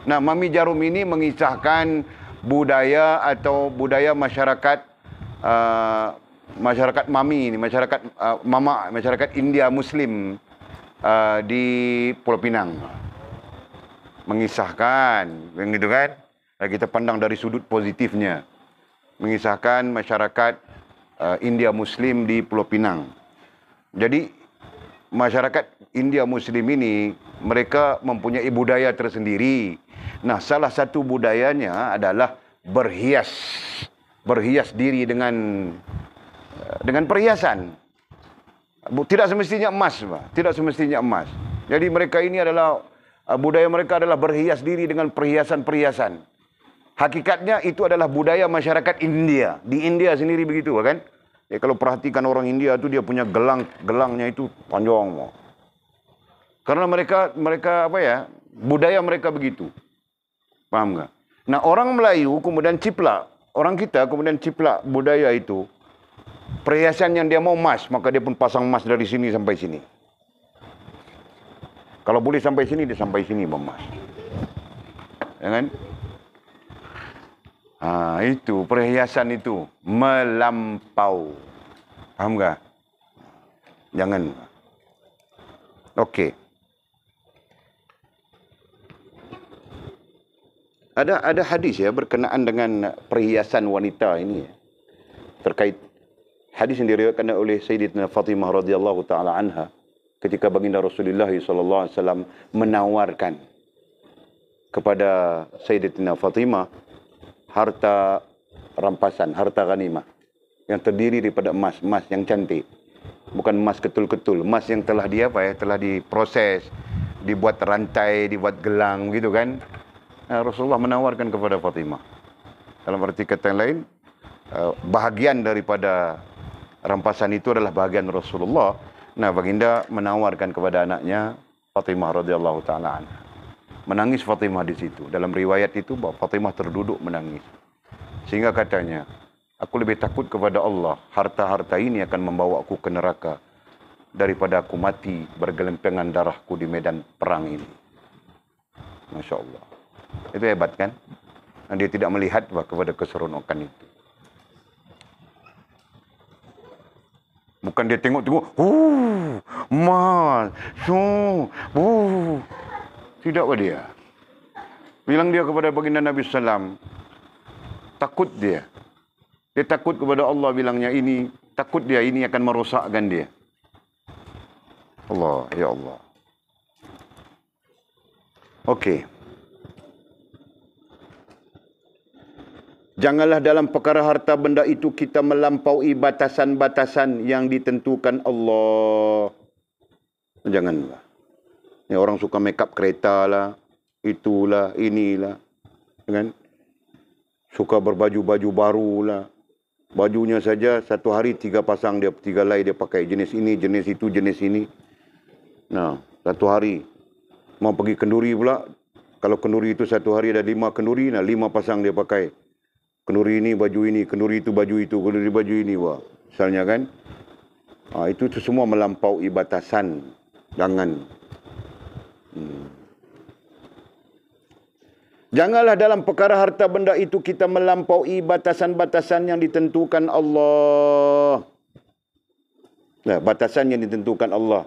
Nah, Mami Jarum ini mengisahkan budaya atau budaya masyarakat masyarakat Mami ini, masyarakat India Muslim di Pulau Pinang. Mengisahkan, begitu kan? Kita pandang dari sudut positifnya. Mengisahkan masyarakat India Muslim di Pulau Pinang. Jadi masyarakat India Muslim ini mereka mempunyai budaya tersendiri. Nah, salah satu budayanya adalah berhias diri dengan perhiasan. Tidak semestinya emas, Pak. Tidak semestinya emas. Jadi mereka ini adalah budaya mereka adalah berhias diri dengan perhiasan-perhiasan. Hakikatnya itu adalah budaya masyarakat India. Di India sendiri begitu, kan? Ya, kalau perhatikan orang India itu dia punya gelangnya itu panjang. Karena mereka apa ya? Budaya mereka begitu. Paham enggak? Nah, orang Melayu kemudian ciplak, orang kita kemudian ciplak budaya itu. Perhiasan yang dia mau emas, maka dia pun pasang emas dari sini sampai sini. Kalau boleh sampai sini, dia sampai sini emas. Ya kan? Itu perhiasan itu melampau. Paham enggak? Jangan. Okey. Ada hadis ya berkenaan dengan perhiasan wanita ini ya. Terkait hadis yang diriwayatkan oleh Sayyidatina Fatimah radhiyallahu taala anha ketika baginda Rasulullah sallallahu alaihi wasallam menawarkan kepada Sayyidatina Fatimah harta rampasan, harta ghanimah yang terdiri daripada emas yang cantik. Bukan emas ketul-ketul, emas yang telah telah diproses, dibuat rantai, dibuat gelang gitu kan. Rasulullah menawarkan kepada Fatimah. Dalam arti kata yang lain, bahagian daripada rampasan itu adalah bahagian Rasulullah. Nah, baginda menawarkan kepada anaknya Fatimah radhiyallahu taala anha. Menangis Fatimah di situ. Dalam riwayat itu Fatimah terduduk menangis. Sehingga katanya, aku lebih takut kepada Allah, harta-harta ini akan membawa aku ke neraka daripada aku mati bergelempengan darahku di medan perang ini. Masya Allah. Itu hebat kan? Dia tidak melihat kepada keseronokan itu. Bukan dia tengok-tengok, emas, tidak dia. Bilang dia kepada baginda Nabi Sallam, takut dia. Dia takut kepada Allah bilangnya ini, takut dia ini akan merosakkan dia. Allah, ya Allah. Okey. Janganlah dalam perkara harta benda itu kita melampaui batasan-batasan yang ditentukan Allah. Janganlah. Ni orang suka make up kereta lah, itulah, inilah. Kan? Suka berbaju-baju baru lah. Bajunya saja satu hari 3 pasang dia, 3 helai dia pakai. Jenis ini, jenis itu, jenis ini. Nah, satu hari. Mau pergi kenduri pula. Kalau kenduri itu satu hari ada 5 kenduri, nah 5 pasang dia pakai. Kenduri ini, baju ini, kenduri itu, baju itu, kenduri baju ini. Wah. Misalnya kan. Itu semua melampaui batasan. Jangan. Janganlah dalam perkara harta benda itu kita melampaui batasan-batasan yang ditentukan Allah. Nah, batasan yang ditentukan Allah.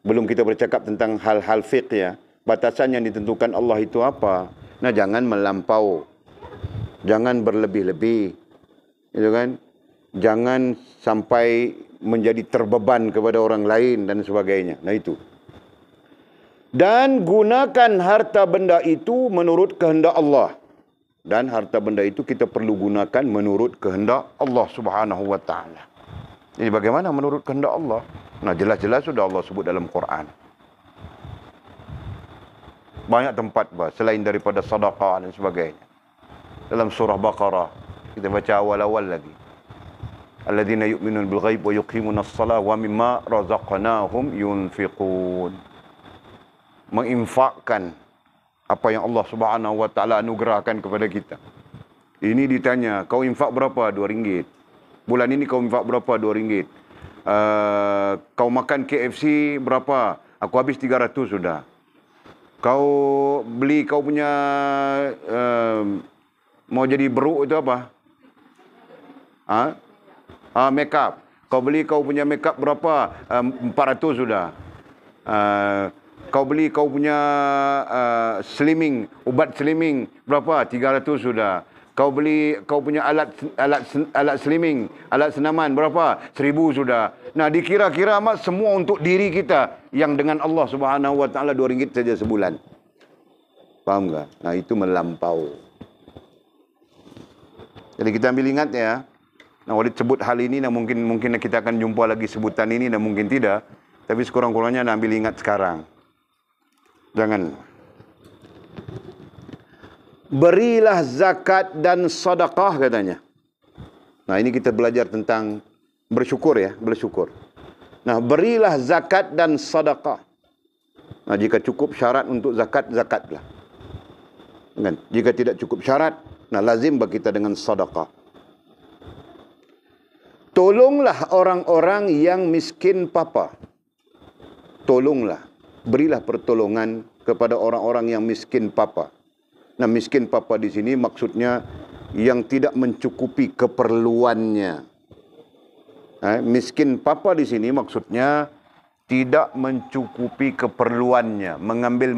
Belum kita bercakap tentang hal-hal fiqh ya. Batasan yang ditentukan Allah itu apa? Nah, jangan melampau. Jangan berlebih-lebih. Gitu kan? Jangan sampai menjadi terbeban kepada orang lain dan sebagainya. Nah, itu. Dan gunakan harta benda itu menurut kehendak Allah. Dan harta benda itu kita perlu gunakan menurut kehendak Allah Subhanahu wa taala. Jadi bagaimana menurut kehendak Allah? Nah, jelas-jelas sudah Allah sebut dalam Quran. Banyak tempat selain daripada sedekah dan sebagainya. dalam surah Baqarah. Kita baca awal-awal lagi. Alladzina yu'minun bil ghaib wa yuqimunas shalah wa mimma razaqnahum yunfiqun. Menginfakkan apa yang Allah Subhanahu wa taala anugerahkan kepada kita. Ini ditanya, kau infak berapa? RM2. Bulan ini kau infak berapa? RM2. Kau makan KFC berapa? Aku habis 300 sudah. Kau beli kau punya mau jadi beruk itu apa? Make up. Kau beli kau punya make up berapa? 400 sudah. Kau beli kau punya slimming, ubat slimming berapa? 300 sudah. Kau beli kau punya alat slimming, alat senaman berapa? 1000 sudah. Nah, dikira-kira amat semua untuk diri kita yang dengan Allah Subhanahu wa taala RM2 saja sebulan. Faham tak? Nah, itu melampau. Jadi kita ambil ingat ya. Nah, Walid sebut hal ini, nah mungkin kita akan jumpa lagi sebutan ini, dan mungkin tidak. Tapi sekurang-kurangnya nak ambil ingat sekarang. Jangan. Berilah zakat dan sedekah katanya. Nah, ini kita belajar tentang bersyukur ya, bersyukur. Nah, berilah zakat dan sedekah. Nah, jika cukup syarat untuk zakat, zakatlah. Kan? Jika tidak cukup syarat, nah lazim bagi kita dengan sedekah. Tolonglah orang-orang yang miskin papa. Tolonglah, berilah pertolongan kepada orang-orang yang miskin papa. Nah, miskin papa di sini maksudnya yang tidak mencukupi keperluannya. Miskin papa di sini maksudnya tidak mencukupi keperluannya, mengambil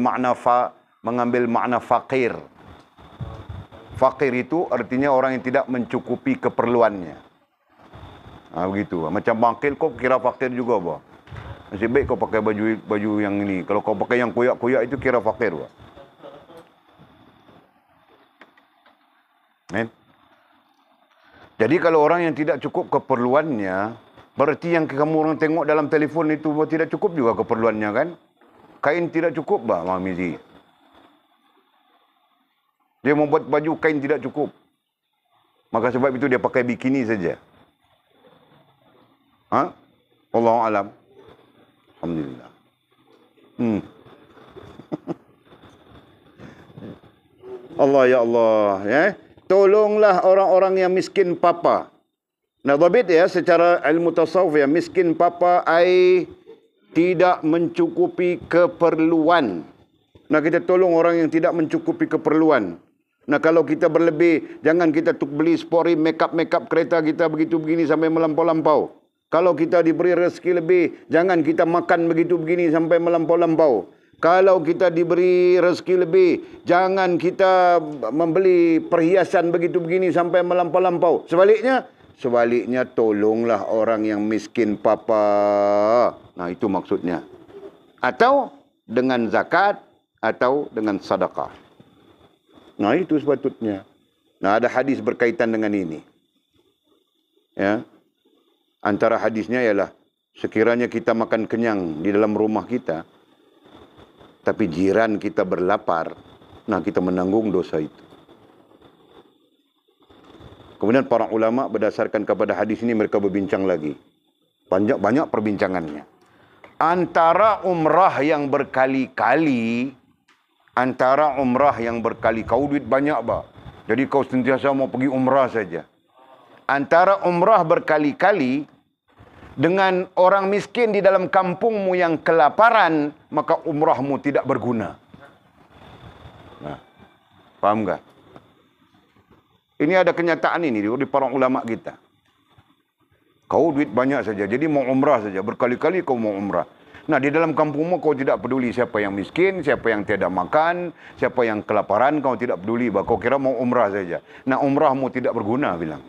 makna fakir. Fakir itu artinya orang yang tidak mencukupi keperluannya. Begitu. Macam bangkil kau kira fakir juga, bah. Nasib baik kau pakai baju yang ini. Kalau kau pakai yang koyak-koyak itu kira fakir, bah. Jadi kalau orang yang tidak cukup keperluannya, berarti yang kamu orang tengok dalam telefon itu tidak cukup juga keperluannya, kan? Kain tidak cukup, bah, Mamizi. Dia membuat baju kain tidak cukup. Maka sebab itu dia pakai bikini saja. Wallahu alam. Alhamdulillah. Allah ya Allah, ya. Tolonglah orang-orang yang miskin papa. Nah, dhabit ya secara ilmu tasawuf ya, miskin papa ai tidak mencukupi keperluan. Nah, kita tolong orang yang tidak mencukupi keperluan. Nah, kalau kita berlebih, jangan kita beli spori make up kereta kita begitu begini sampai melampau-lampau. Kalau kita diberi rezeki lebih, jangan kita makan begitu begini sampai melampau-lampau. Kalau kita diberi rezeki lebih, jangan kita membeli perhiasan begitu begini sampai melampau-lampau. Sebaliknya tolonglah orang yang miskin papa. Nah, itu maksudnya. Atau dengan zakat atau dengan sedekah. Nah, itu sepatutnya. Nah, ada hadis berkaitan dengan ini. Ya. Antara hadisnya ialah sekiranya kita makan kenyang di dalam rumah kita, tapi jiran kita berlapar, nah kita menanggung dosa itu. Kemudian para ulama berdasarkan kepada hadis ini mereka berbincang lagi. Banyak perbincangannya. Antara umrah yang berkali-kali, kau duit banyak, bah. Jadi kau sentiasa mau pergi umrah saja. Antara umrah berkali-kali dengan orang miskin di dalam kampungmu yang kelaparan, maka umrahmu tidak berguna. Nah, paham tak? Ini ada kenyataan ini di para ulama kita. Kau duit banyak saja, jadi mau umrah saja. Berkali-kali kau mau umrah. Nah, di dalam kampungmu kau tidak peduli siapa yang miskin, siapa yang tiada makan, siapa yang kelaparan, kau tidak peduli. Kau kira mau umrah saja. Nah, umrahmu tidak berguna, bilang.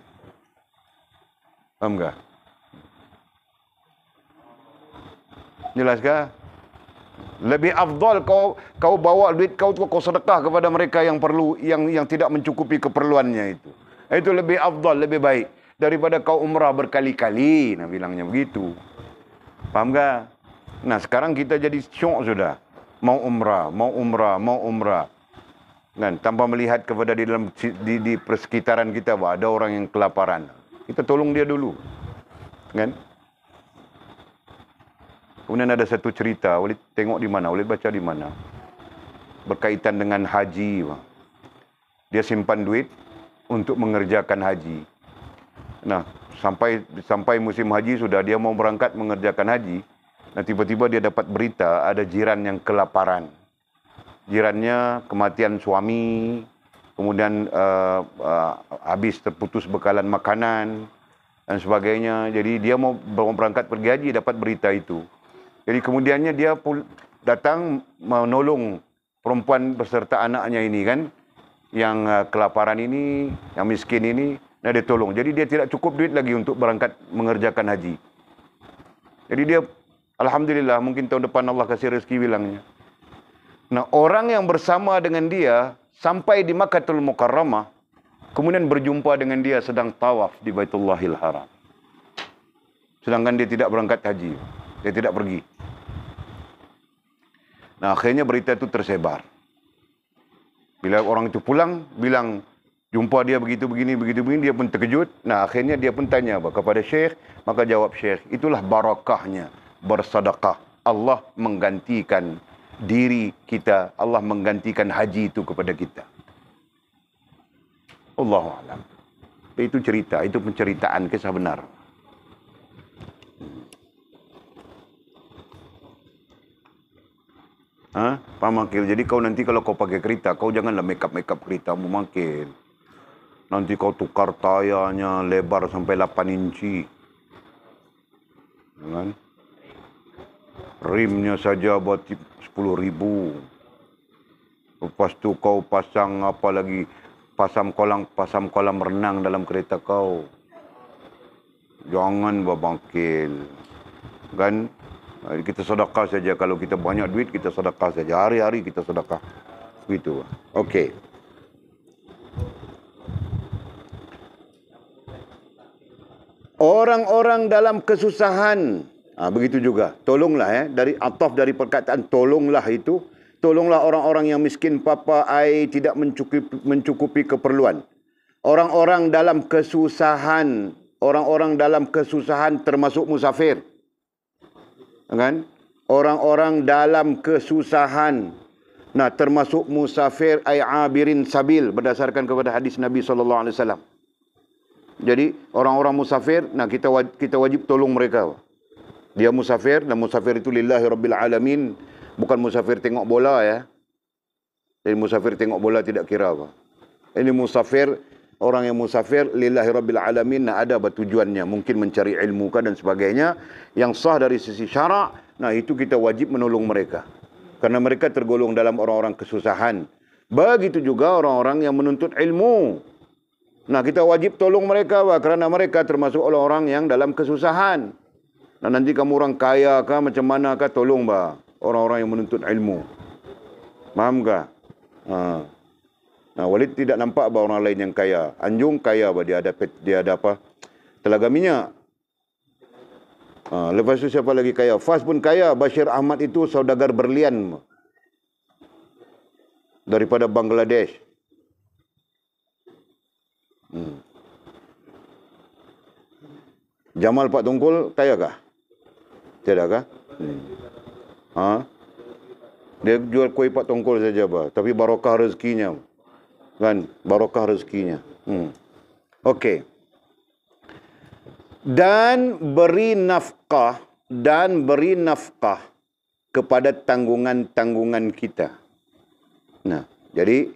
Paham tak? Jelas kah? Lebih afdal kau bawa duit kau sedekah kepada mereka yang perlu, yang tidak mencukupi keperluannya itu. Itu lebih afdal, lebih baik daripada kau umrah berkali-kali. Nah, bilangnya begitu. Paham tak? Nah, sekarang kita jadi syok sudah. Mau umrah. Kan, tanpa melihat kepada di dalam di persekitaran kita bahwa ada orang yang kelaparan. Kita tolong dia dulu. Kan? Kemudian ada satu cerita, Walid tengok di mana, Walid baca di mana. Berkaitan dengan haji. Dia simpan duit untuk mengerjakan haji. Nah, sampai musim haji sudah, dia mau berangkat mengerjakan haji. Nah, tiba-tiba dia dapat berita ada jiran yang kelaparan. Jirannya kematian suami, kemudian habis terputus bekalan makanan dan sebagainya. Jadi dia mau berangkat pergi haji, dapat berita itu. Jadi kemudiannya dia datang menolong perempuan beserta anaknya ini kan, yang kelaparan ini, yang miskin ini, nah dia tolong. Jadi dia tidak cukup duit lagi untuk berangkat mengerjakan haji. Jadi dia, alhamdulillah, mungkin tahun depan Allah kasih rezeki bilangnya. Nah, orang yang bersama dengan dia sampai di Makkahul Mukarramah, kemudian berjumpa dengan dia sedang tawaf di Baitullahil Haram. Sedangkan dia tidak berangkat haji, dia tidak pergi. Nah, akhirnya berita itu tersebar. Bila orang itu pulang, bilang, jumpa dia begitu begini, dia pun terkejut. Nah, akhirnya dia pun tanya kepada Syekh, maka jawab Syekh, itulah barakahnya bersedekah. Allah menggantikan diri kita, Allah menggantikan haji itu kepada kita. Allahu a'lam. Itu cerita, itu penceritaan kisah benar. Pak Makil, jadi kau nanti kalau kau pakai kereta, kau janganlah make up keretamu Makil. Nanti kau tukar tayanya lebar sampai 8 inci. Kan? Rimnya saja buat 10.000. Lepas tu kau pasang apa lagi? Pasang kolam renang dalam kereta kau. Jangan babangkil. Kan? Kita sedekah saja. Kalau kita banyak duit, kita sedekah saja. Hari-hari kita sedekah. Begitu. Okey. Orang-orang dalam kesusahan. Begitu juga. Tolonglah dari ataf dari perkataan tolonglah itu. Tolonglah orang-orang yang miskin papa ai tidak mencukupi keperluan. Orang-orang dalam kesusahan. Orang-orang dalam kesusahan termasuk musafir. Kan? Orang-orang dalam kesusahan. Nah, termasuk musafir ay abirin sabil berdasarkan kepada hadis Nabi sallallahu alaihi wasallam. Jadi orang-orang musafir, nah kita wajib tolong mereka. Dia musafir, dan musafir itu lillahi rabbil alamin, bukan musafir tengok bola ya. Jadi musafir tengok bola tidak kira apa. Ini musafir, orang yang musafir lillahi rabbil alamin, nah ada tujuannya, mungkin mencari ilmu dan sebagainya yang sah dari sisi syarak. Nah, itu kita wajib menolong mereka karena mereka tergolong dalam orang-orang kesusahan. Begitu juga orang-orang yang menuntut ilmu. Nah, kita wajib tolong mereka kerana mereka termasuk orang-orang yang dalam kesusahan. Nah, nanti kamu orang kaya kah macam mana kah, tolong orang-orang yang menuntut ilmu. Faham kah? Nah, Walid tidak nampak orang lain yang kaya. Anjung kaya dia ada apa? Telaga minyak. Lepas tu siapa lagi kaya? Fas pun kaya. Bashir Ahmad itu saudagar berlian daripada Bangladesh. Jamal Pak Tungkul kaya kah? Tidak kah? Dia jual kuih Pak Tungkul saja tapi barokah rezekinya. Kan? Barokah rezekinya. Okey. Dan beri nafkah kepada tanggungan-tanggungan kita. Nah, jadi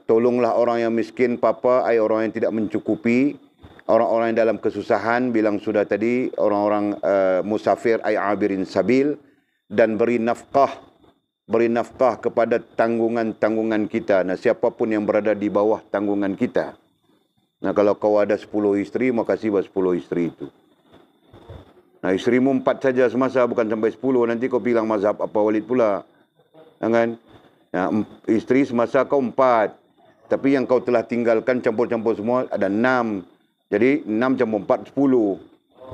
tolonglah orang yang miskin papa, orang yang tidak mencukupi, orang-orang yang dalam kesusahan, bilang sudah tadi, orang-orang musafir abirin sabil, dan beri nafkah kepada tanggungan-tanggungan kita. Nah, siapapun yang berada di bawah tanggungan kita. Nah, kalau kau ada 10 isteri, makasih buat 10 isteri itu. Nah, isterimu 4 saja semasa, bukan sampai 10. Nanti kau bilang mazhab apa Walid pula. Kan? Nah, isteri semasa kau 4. Tapi yang kau telah tinggalkan campur-campur semua ada 6. Jadi 6 campur 4, 10.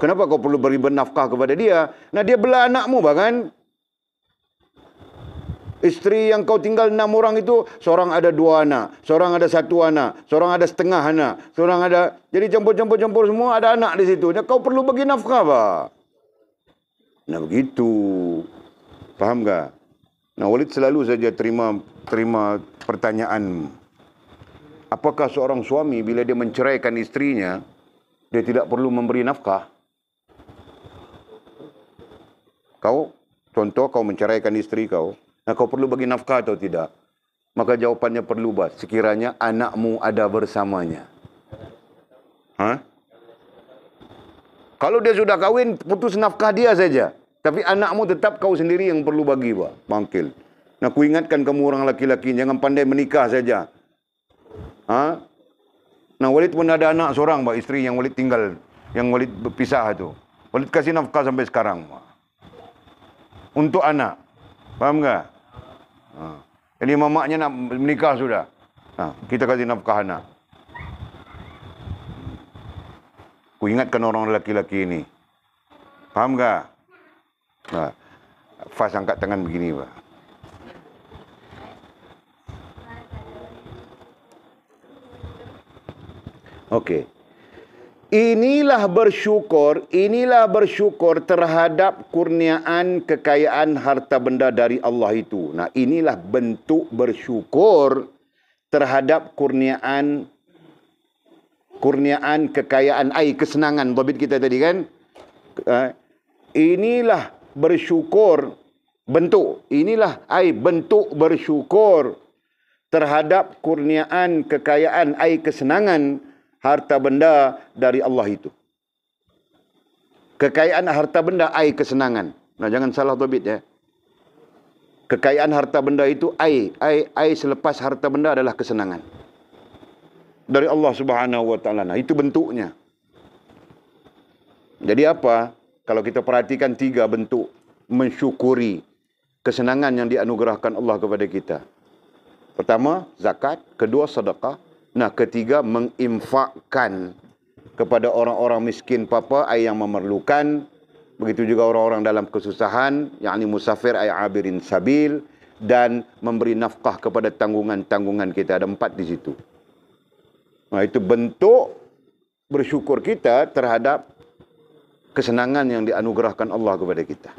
Kenapa kau perlu beri bernafkah kepada dia? Nah, dia belah anakmu kan? Isteri yang kau tinggal 6 orang itu, seorang ada 2 anak, seorang ada 1 anak, seorang ada setengah anak, seorang ada... Jadi campur-campur semua, ada anak di situ. Dan kau perlu bagi nafkah, Pak. Nah, begitu. Faham tak? Nah, Walid selalu saja terima pertanyaan. Apakah seorang suami bila dia menceraikan istrinya, dia tidak perlu memberi nafkah? Contoh kau menceraikan istri kau, nah kau perlu bagi nafkah atau tidak? Maka jawapannya perlu, Bas. Sekiranya anakmu ada bersamanya. Kalau dia sudah kahwin, putus nafkah dia saja. Tapi anakmu tetap kau sendiri yang perlu bagi, Pak. Bangkil. Nah, ku ingatkan kamu orang laki-laki, jangan pandai menikah saja. Nah, Walid pun ada anak seorang, Pak, isteri yang Walid tinggal, yang Walid berpisah tu. Walid kasih nafkah sampai sekarang, Pak. Untuk anak. Faham tak? Jadi mamaknya nak menikah sudah. Kita kasih nafkah anak. Ku ingatkan orang lelaki-lelaki ini. Faham tak? Fas angkat tangan begini, Pak. Okey. Inilah bersyukur terhadap kurniaan kekayaan harta benda dari Allah itu. Nah, inilah bentuk bersyukur terhadap kurniaan kekayaan, kesenangan. Dhabit kita tadi kan? Inilah bersyukur bentuk. Inilah bentuk bersyukur terhadap kurniaan kekayaan, kesenangan harta benda dari Allah itu. Kekayaan harta benda, kesenangan. Nah, jangan salah dhabit ya. Kekayaan harta benda itu, selepas harta benda adalah kesenangan. Dari Allah Subhanahu wa ta'ala. Nah, itu bentuknya. Jadi apa? Kalau kita perhatikan 3 bentuk mensyukuri kesenangan yang dianugerahkan Allah kepada kita. Pertama, zakat. Kedua, sedekah. Nah, ketiga, menginfakkan kepada orang-orang miskin papa yang memerlukan. Begitu juga orang-orang dalam kesusahan, yakni musafir abirin sabil, dan memberi nafkah kepada tanggungan-tanggungan kita. Ada 4 di situ. Nah, itu bentuk bersyukur kita terhadap kesenangan yang dianugerahkan Allah kepada kita.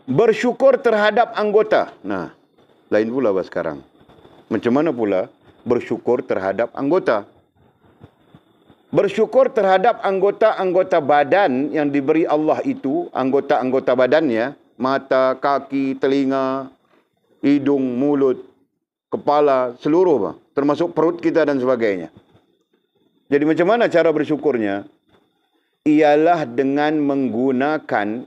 Bersyukur terhadap anggota. Nah, lain pula sekarang. Macam mana pula bersyukur terhadap anggota? Bersyukur terhadap anggota-anggota badan yang diberi Allah itu, anggota-anggota badannya, mata, kaki, telinga, hidung, mulut, kepala, seluruh, termasuk perut kita dan sebagainya. Jadi macam mana cara bersyukurnya? Ialah dengan menggunakan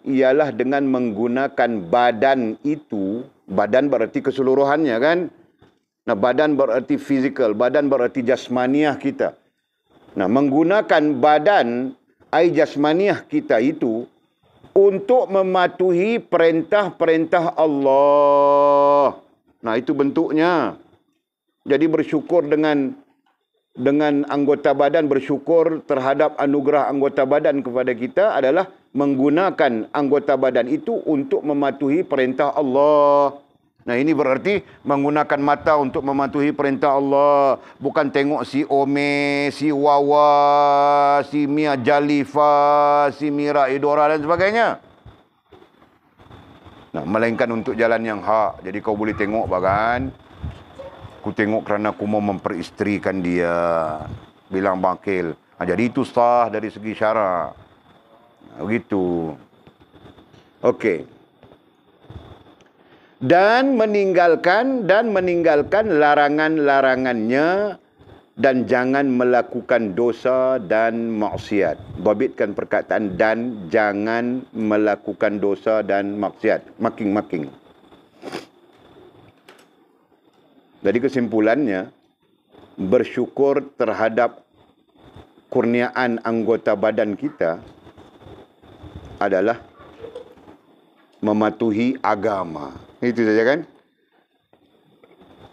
badan itu. Badan berarti keseluruhannya kan. Nah, badan berarti fizikal, badan berarti jasmaniah kita. Nah, menggunakan badan jasmaniah kita itu untuk mematuhi perintah-perintah Allah. Nah, itu bentuknya. Jadi bersyukur dengan anggota badan, bersyukur terhadap anugerah anggota badan kepada kita adalah menggunakan anggota badan itu untuk mematuhi perintah Allah. Nah, ini berarti menggunakan mata untuk mematuhi perintah Allah. Bukan tengok si Ome, si Wawa, si Mia Jalifa, si Mira Idora dan sebagainya. Nah, melainkan untuk jalan yang hak. Jadi kau boleh tengok bahkan. Aku tengok kerana aku mau memperistrikan dia. Bilang bangkil. Jadi itu sah dari segi syarak. Begitu. Okey. Dan meninggalkan larangan-larangannya dan jangan melakukan dosa dan maksiat. Dhabitkan perkataan dan jangan melakukan dosa dan maksiat. Making. Jadi kesimpulannya, bersyukur terhadap kurniaan anggota badan kita adalah mematuhi agama. Itu saja kan?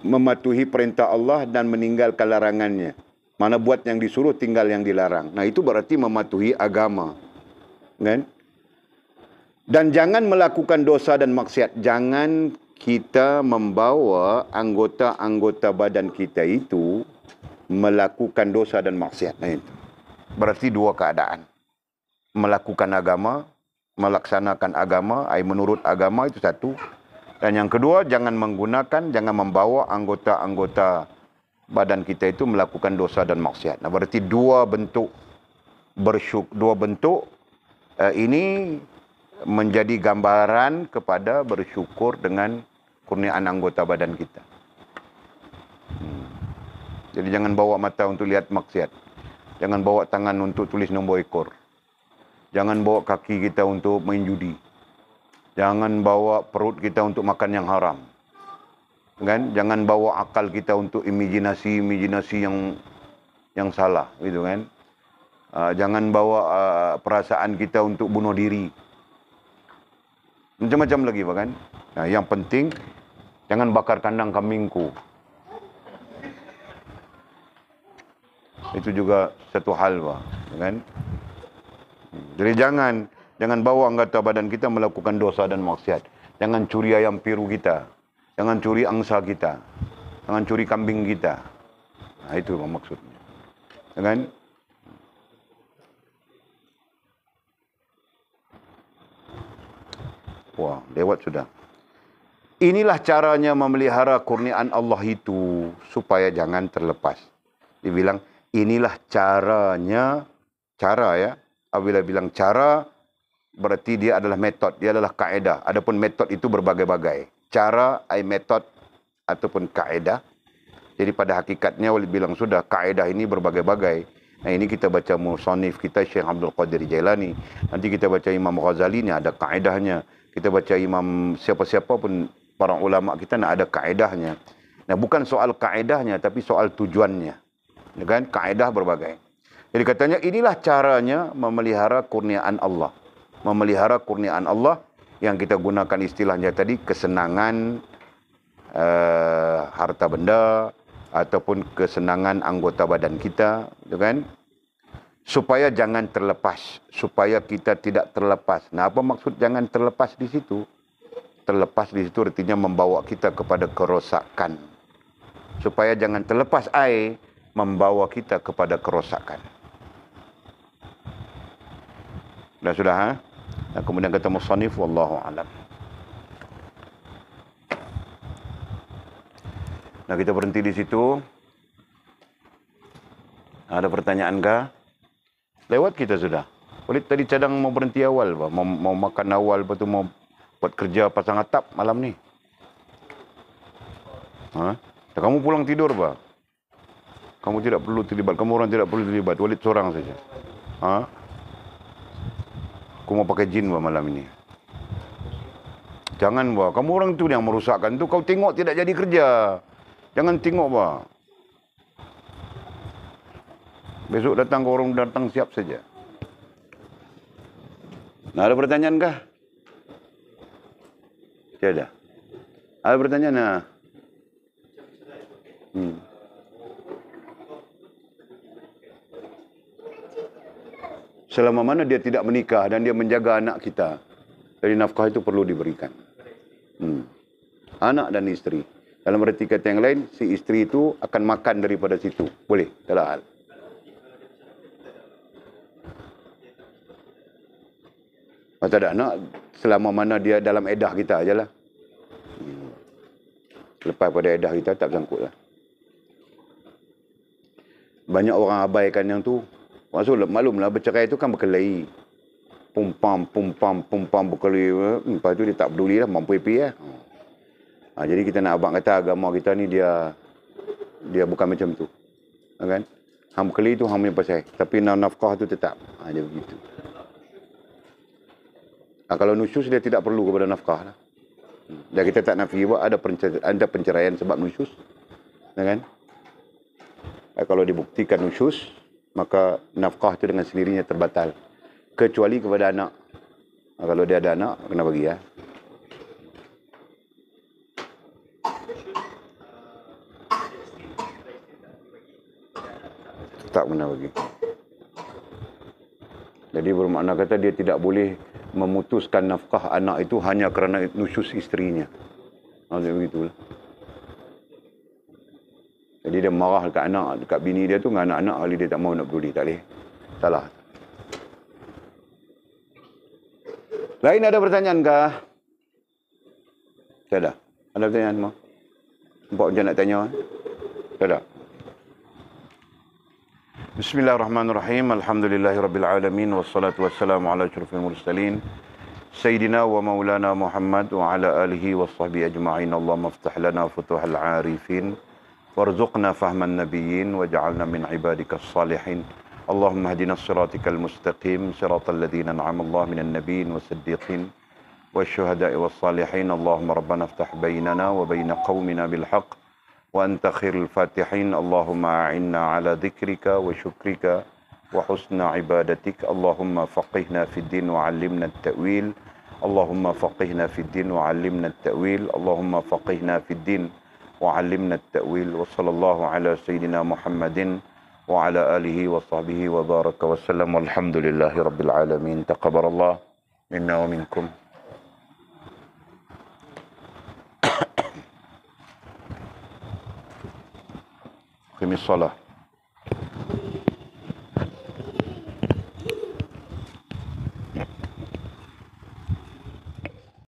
Mematuhi perintah Allah dan meninggalkan larangannya. Mana buat yang disuruh, tinggal yang dilarang. Nah, itu berarti mematuhi agama. Kan? Dan jangan melakukan dosa dan maksiat. Jangan kita membawa anggota-anggota badan kita itu melakukan dosa dan maksiat. Nah, itu berarti dua keadaan. Melakukan agama, melaksanakan agama, menurut agama itu satu. Dan yang kedua, jangan membawa anggota-anggota badan kita itu melakukan dosa dan maksiat. Nah, berarti dua bentuk ini menjadi gambaran kepada bersyukur dengan kurniaan anggota badan kita. Jadi jangan bawa mata untuk lihat maksiat. Jangan bawa tangan untuk tulis nombor ekor. Jangan bawa kaki kita untuk main judi. Jangan bawa perut kita untuk makan yang haram. Kan? Jangan bawa akal kita untuk imajinasi yang salah, gitu kan? Jangan bawa perasaan kita untuk bunuh diri. Macam-macam lagi, kan? Nah, yang penting jangan bakar kandang kambingku. Itu juga satu hal, kan? Jadi jangan bawa anggota badan kita melakukan dosa dan maksiat. Jangan curi ayam piru kita. Jangan curi angsa kita. Jangan curi kambing kita. Nah, itu maksudnya. Kan? Wah, lewat sudah. Inilah caranya memelihara kurniaan Allah itu supaya jangan terlepas. Dibilang, inilah caranya, cara ya. Apabila bilang cara, berarti dia adalah metod, dia adalah kaedah. Adapun metod itu berbagai-bagai. Cara, metod, ataupun kaedah. Jadi pada hakikatnya, boleh bilang sudah, kaedah ini berbagai-bagai. Nah, ini kita baca musannif kita, Syekh Abdul Qadir Jailani. Nanti kita baca Imam Ghazali, ini ada kaedahnya. Kita baca imam siapa-siapa pun, para ulama kita nak ada kaedahnya. Nah, bukan soal kaedahnya, tapi soal tujuannya. Ya kan? Kaedah berbagai. Jadi katanya, inilah caranya memelihara kurniaan Allah. Memelihara kurniaan Allah yang kita gunakan istilahnya tadi, kesenangan harta benda, ataupun kesenangan anggota badan kita. Ya kan? Supaya jangan terlepas. Supaya kita tidak terlepas. Nah, apa maksud jangan terlepas di situ? Terlepas di situ artinya membawa kita kepada kerosakan. Supaya jangan terlepas membawa kita kepada kerosakan. Sudah, ha? Nah, kemudian kata musannif, wallahu alam. Nah, kita berhenti di situ. Ada pertanyaan kah? Lewat kita sudah. Walid tadi cadang mau berhenti awal, mau makan awal, lepas tu mau buat kerja pasang atap malam ni. Kamu pulang tidur, Kamu tidak perlu terlibat. Kamu orang tidak perlu terlibat. Walid seorang saja. Aku mau pakai jin, malam ini. Jangan, kamu orang tu yang merusakkan tu. Kau tengok tidak jadi kerja. Jangan tengok, Besok datang, orang datang siap saja. Nah, ada pertanyaan kah? Tiada. Ada pertanyaan? Nah. Selama mana dia tidak menikah dan dia menjaga anak kita, jadi nafkah itu perlu diberikan. Anak dan isteri. Dalam arti kata yang lain, si isteri itu akan makan daripada situ. Boleh, tak ada hal. Kalau tak ada anak, selama mana dia dalam edah kita ajalah. Lepas pada edah kita, tak bersangkut lah. Banyak orang abaikan yang tu. Maksud, maklumlah bercerai itu kan berkelahi. Pumpam berkelahi. Lepas tu dia tak peduli lah, mampu happy lah. Jadi kita nak abang kata agama kita ni dia bukan macam tu. Kan? Hang berkelahi tu hang punya pasal. Tapi nafkah tu tetap. Dia begitu. Kalau nusyus dia tidak perlu kepada nafkah lah. Dan kita tak nafi buat ada penceraian sebab nusyus. Kan? Kalau dibuktikan nusyus, maka nafkah itu dengan sendirinya terbatal. Kecuali kepada anak. Kalau dia ada anak, kena bagi ya. Tak kena bagi. Jadi bermakna kata dia tidak boleh memutuskan nafkah anak itu hanya kerana nusyus isterinya. Maksudnya begitulah. Jadi dia marah dekat anak, dekat bini dia tu dengan anak-anak kali dia tak mau nak peduli. Tak boleh. Salah. Lain ada pertanyaan kah? Tak ada. Ada pertanyaan semua? Nampak macam nak tanya? Tak ada. Bismillahirrahmanirrahim. Alhamdulillahirrabbilalamin. Wassalatu wassalamu ala asyrafil mursalin. Sayyidina wa maulana Muhammad wa ala alihi wa sahbihi ajma'in. Allahumma aftah lana futuhal arifin. Warzuqna fahman nabiyyin. Waj'alna min ibadika salihin. Allahumma hadina siratikal mustaqim. Siratal ladhina na'amallahu minan nabiyyin wa siddiqin. والشهداء والصالحين اللهم ربنا افتح بيننا وبين قومنا بالحق وأنت خير الفاتحين اللهم أعنا على ذكرك وشكرك وحسن عبادتك اللهم فقهنا في الدين وعلمنا التأويل اللهم فقهنا في الدين وعلمنا التأويل اللهم فقهنا في الدين وعلمنا التأويل وصلى الله على سيدنا محمد وعلى آله وصحبه وبارك وسلم والحمد لله رب العالمين تقبل الله منا ومنكم قم الصلاة